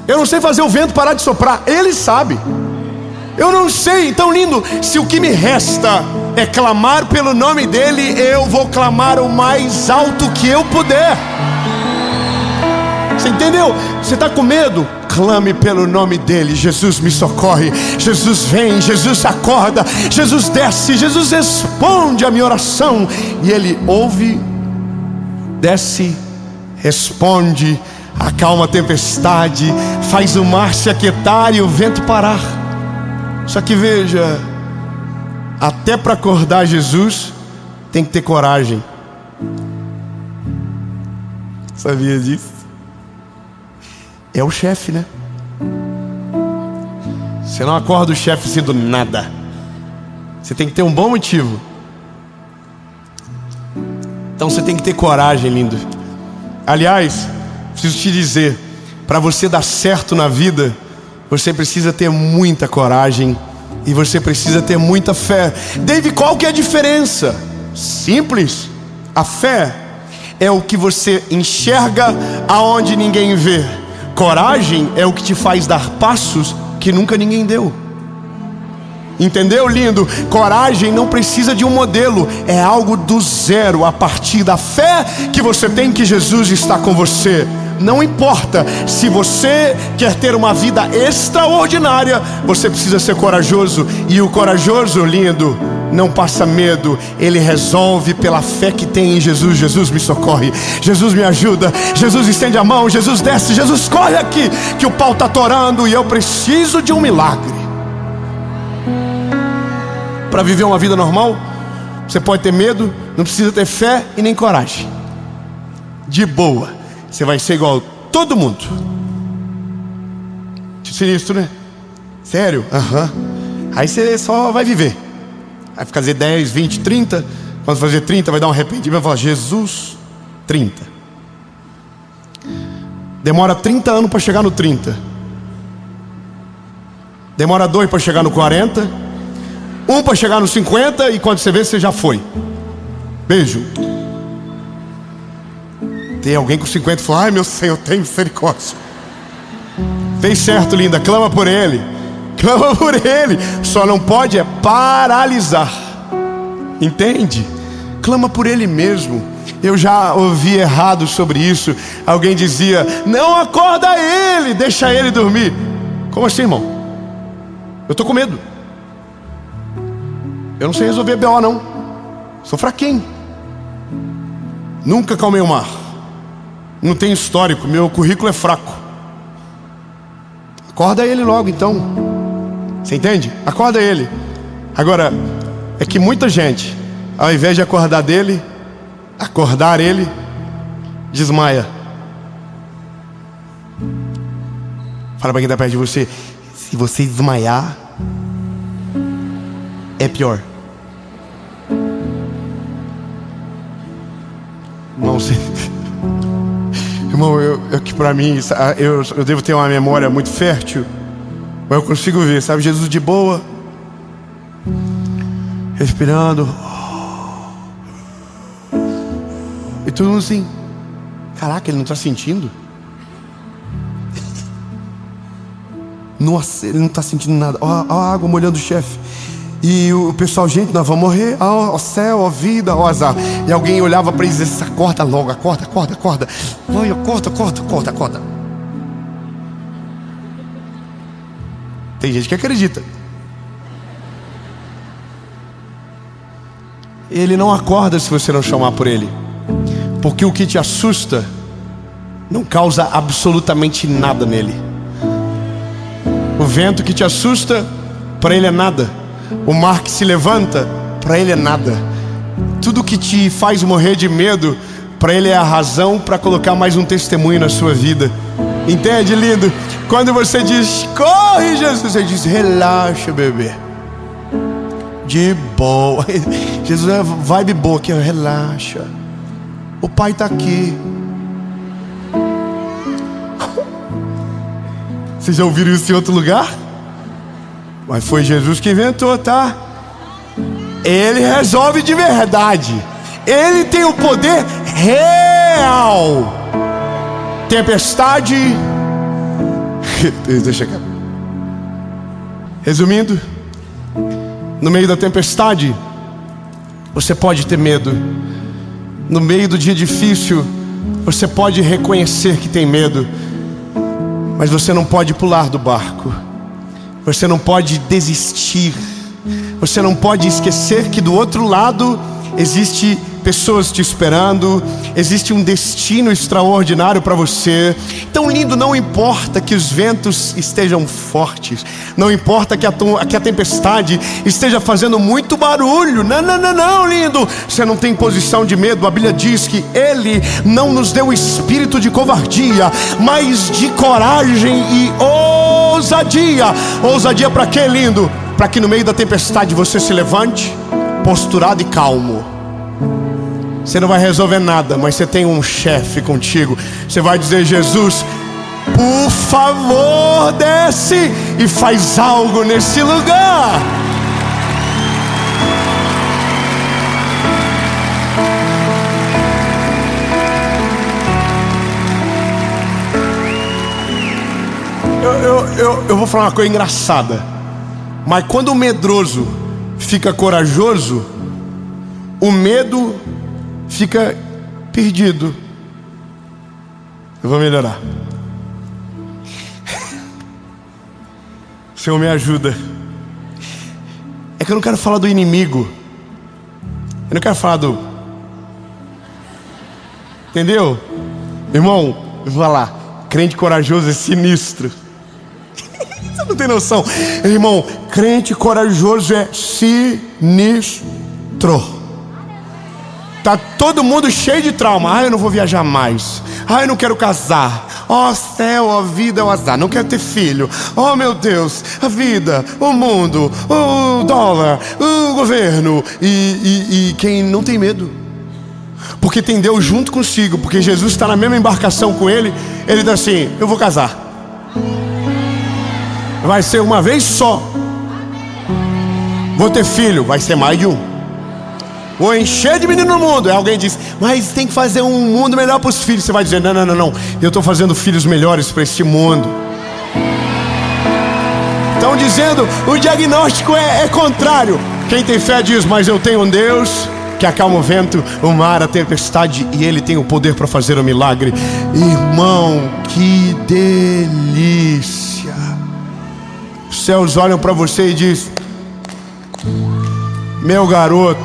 Eu não sei fazer o vento parar de soprar. Ele sabe. Eu não sei. Então, lindo, se o que me resta é clamar pelo nome dele, eu vou clamar o mais alto que eu puder. Você entendeu? Você está com medo? Clame pelo nome dele. Jesus, me socorre. Jesus vem, Jesus acorda, Jesus desce, Jesus responde a minha oração. E ele ouve, desce, responde, acalma a tempestade, faz o mar se aquietar e o vento parar. Só que veja, até para acordar Jesus tem que ter coragem. Sabia disso? É o chefe, né? Você não acorda o chefe assim do nada. Você tem que ter um bom motivo. Então você tem que ter coragem, lindo. Aliás, preciso te dizer, para você dar certo na vida, você precisa ter muita coragem e você precisa ter muita fé. David, qual que é a diferença? Simples. A fé é o que você enxerga aonde ninguém vê. Coragem é o que te faz dar passos que nunca ninguém deu. Entendeu, lindo? Coragem não precisa de um modelo, é algo do zero, a partir da fé que você tem que Jesus está com você. Não importa, se você quer ter uma vida extraordinária, você precisa ser corajoso. E o corajoso, lindo, não passa medo, ele resolve pela fé que tem em Jesus. Jesus me socorre, Jesus me ajuda, Jesus estende a mão, Jesus desce, Jesus corre aqui, que o pau está torando e eu preciso de um milagre. Para viver uma vida normal, você pode ter medo, não precisa ter fé e nem coragem. De boa, você vai ser igual a todo mundo. Sinistro, né? Sério? Aí você só vai viver. Vai fazer 10, 20, 30. Quando fazer 30 vai dar um arrependimento, vai falar: Jesus, 30. Demora 30 anos para chegar no 30. Demora 2 para chegar no 40. 1 para chegar no 50. E quando você vê, você já foi. Beijo. Tem alguém com 50 e fala: ai meu Senhor, tem misericórdia. Fez certo, linda, clama por ele. Clama por ele. Só não pode é paralisar. Entende? Clama por ele mesmo. Eu já ouvi errado sobre isso. Alguém dizia: não acorda ele, deixa ele dormir. Como assim, irmão? Eu tô com medo. Eu não sei resolver BO não. Sou fraquinho. Nunca calmei o mar. Não tenho histórico, meu currículo é fraco. Acorda ele logo então. Você entende? Acorda ele. Agora, é que muita gente, ao invés de acordar ele, desmaia. Fala para quem está perto de você: se você desmaiar, é pior. Irmão, que para mim, eu devo ter uma memória muito fértil, mas eu consigo ver, sabe, Jesus de boa, respirando, e todo mundo assim: caraca, ele não está sentindo? Nossa, ele não está sentindo nada. Ó a água molhando o chefe. E o pessoal: gente, nós vamos morrer. Ó céu, ó vida, ó azar. E alguém olhava para eles e dizia: acorda logo, acorda. Vai, acorda. Tem gente que acredita. Ele não acorda se você não chamar por ele. Porque o que te assusta não causa absolutamente nada nele. O vento que te assusta, para ele é nada. O mar que se levanta, para ele é nada. Tudo que te faz morrer de medo, para ele é a razão para colocar mais um testemunho na sua vida. Entende, lindo? Quando você diz: corre, Jesus, você diz: relaxa, bebê. De boa. Jesus é vibe boa aqui, relaxa. O pai está aqui. Vocês já ouviram isso em outro lugar? Mas foi Jesus que inventou, tá? Ele resolve de verdade. Ele tem o poder real. Tempestade. Deixa cá. Resumindo, no meio da tempestade, você pode ter medo. No meio do dia difícil, você pode reconhecer que tem medo. Mas você não pode pular do barco. Você não pode desistir. Você não pode esquecer que do outro lado existe pessoas te esperando, existe um destino extraordinário para você. Então, lindo, não importa que os ventos estejam fortes, não importa que a tempestade esteja fazendo muito barulho. Não, lindo, você não tem posição de medo. A Bíblia diz que Ele não nos deu espírito de covardia, mas de coragem e ousadia. Ousadia para quê, lindo? Para que no meio da tempestade você se levante posturado e calmo. Você não vai resolver nada, mas você tem um chefe contigo. Você vai dizer: Jesus, por favor, desce e faz algo nesse lugar. Eu vou falar uma coisa engraçada, mas quando o medroso fica corajoso, o medo fica perdido. Eu vou melhorar. Senhor, me ajuda. É que eu não quero falar do inimigo, Eu não quero falar do... Entendeu? Irmão, eu vou falar, crente corajoso é sinistro. Você não tem noção. Irmão, crente corajoso é sinistro. Tá todo mundo cheio de trauma. Eu não vou viajar mais. Eu não quero casar. Céu, a vida é o azar. Não quero ter filho. Meu Deus, a vida, o mundo, o dólar, o governo. E quem não tem medo, porque tem Deus junto consigo, porque Jesus está na mesma embarcação com ele. Ele diz assim: eu vou casar. Vai ser uma vez só. Vou ter filho, vai ser mais de um. Vou encher de menino no mundo. Aí alguém diz: mas tem que fazer um mundo melhor para os filhos. Você vai dizer: não, eu estou fazendo filhos melhores para este mundo. Estão dizendo, o diagnóstico é contrário. Quem tem fé diz: mas eu tenho um Deus que acalma o vento, o mar, a tempestade, e Ele tem o poder para fazer o milagre. Irmão, que delícia. Os céus olham para você e diz: meu garoto,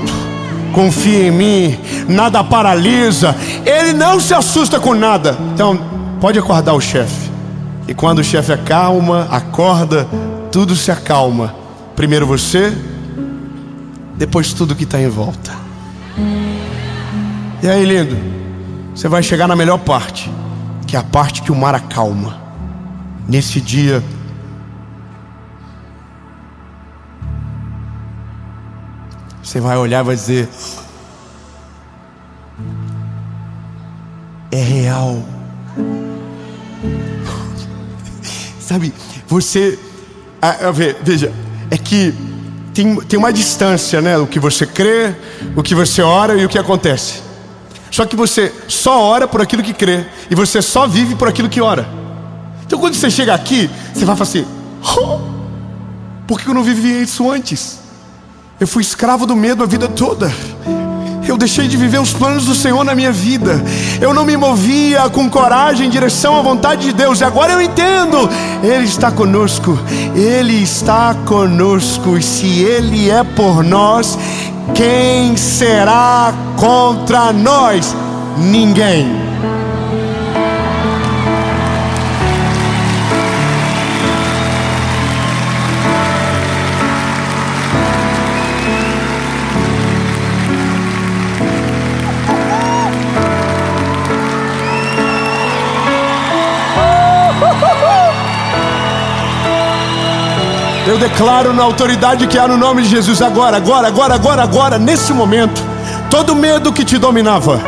confia em mim, nada paralisa. Ele não se assusta com nada. Então, pode acordar o chefe. E quando o chefe acorda, tudo se acalma. Primeiro você, depois tudo que está em volta. E aí, lindo, você vai chegar na melhor parte, que é a parte que o mar acalma. Nesse dia, você vai olhar e vai dizer: é real. Sabe, você... veja, é que tem uma distância, né? O que você crê, o que você ora e o que acontece. Só que você só ora por aquilo que crê, e você só vive por aquilo que ora. Então quando você chega aqui, você vai falar assim: por que eu não vivi isso antes? Eu fui escravo do medo a vida toda. Eu deixei de viver os planos do Senhor na minha vida. Eu não me movia com coragem em direção à vontade de Deus. E agora eu entendo. Ele está conosco. Ele está conosco. E se Ele é por nós, quem será contra nós? Ninguém. Eu declaro na autoridade que há no nome de Jesus, agora, nesse momento, todo medo que te dominava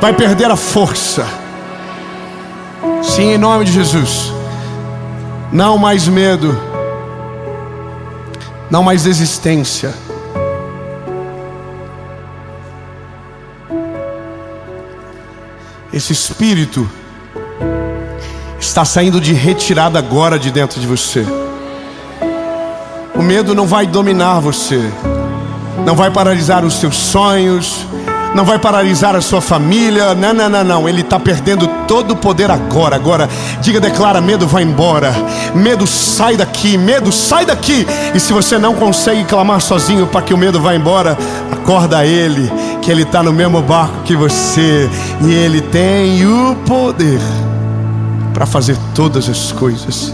vai perder a força. Sim, em nome de Jesus. Não mais medo, não mais desistência. Esse espírito está saindo de retirada agora de dentro de você. O medo não vai dominar você, não vai paralisar os seus sonhos, não vai paralisar a sua família. Não, ele está perdendo todo o poder agora. Diga, declara: medo, vai embora. Medo, sai daqui. Medo, sai daqui. E se você não consegue clamar sozinho para que o medo vá embora, acorda ele, que ele está no mesmo barco que você, e ele tem o poder para fazer todas as coisas.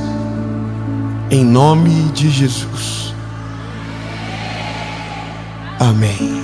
Em nome de Jesus. Amém.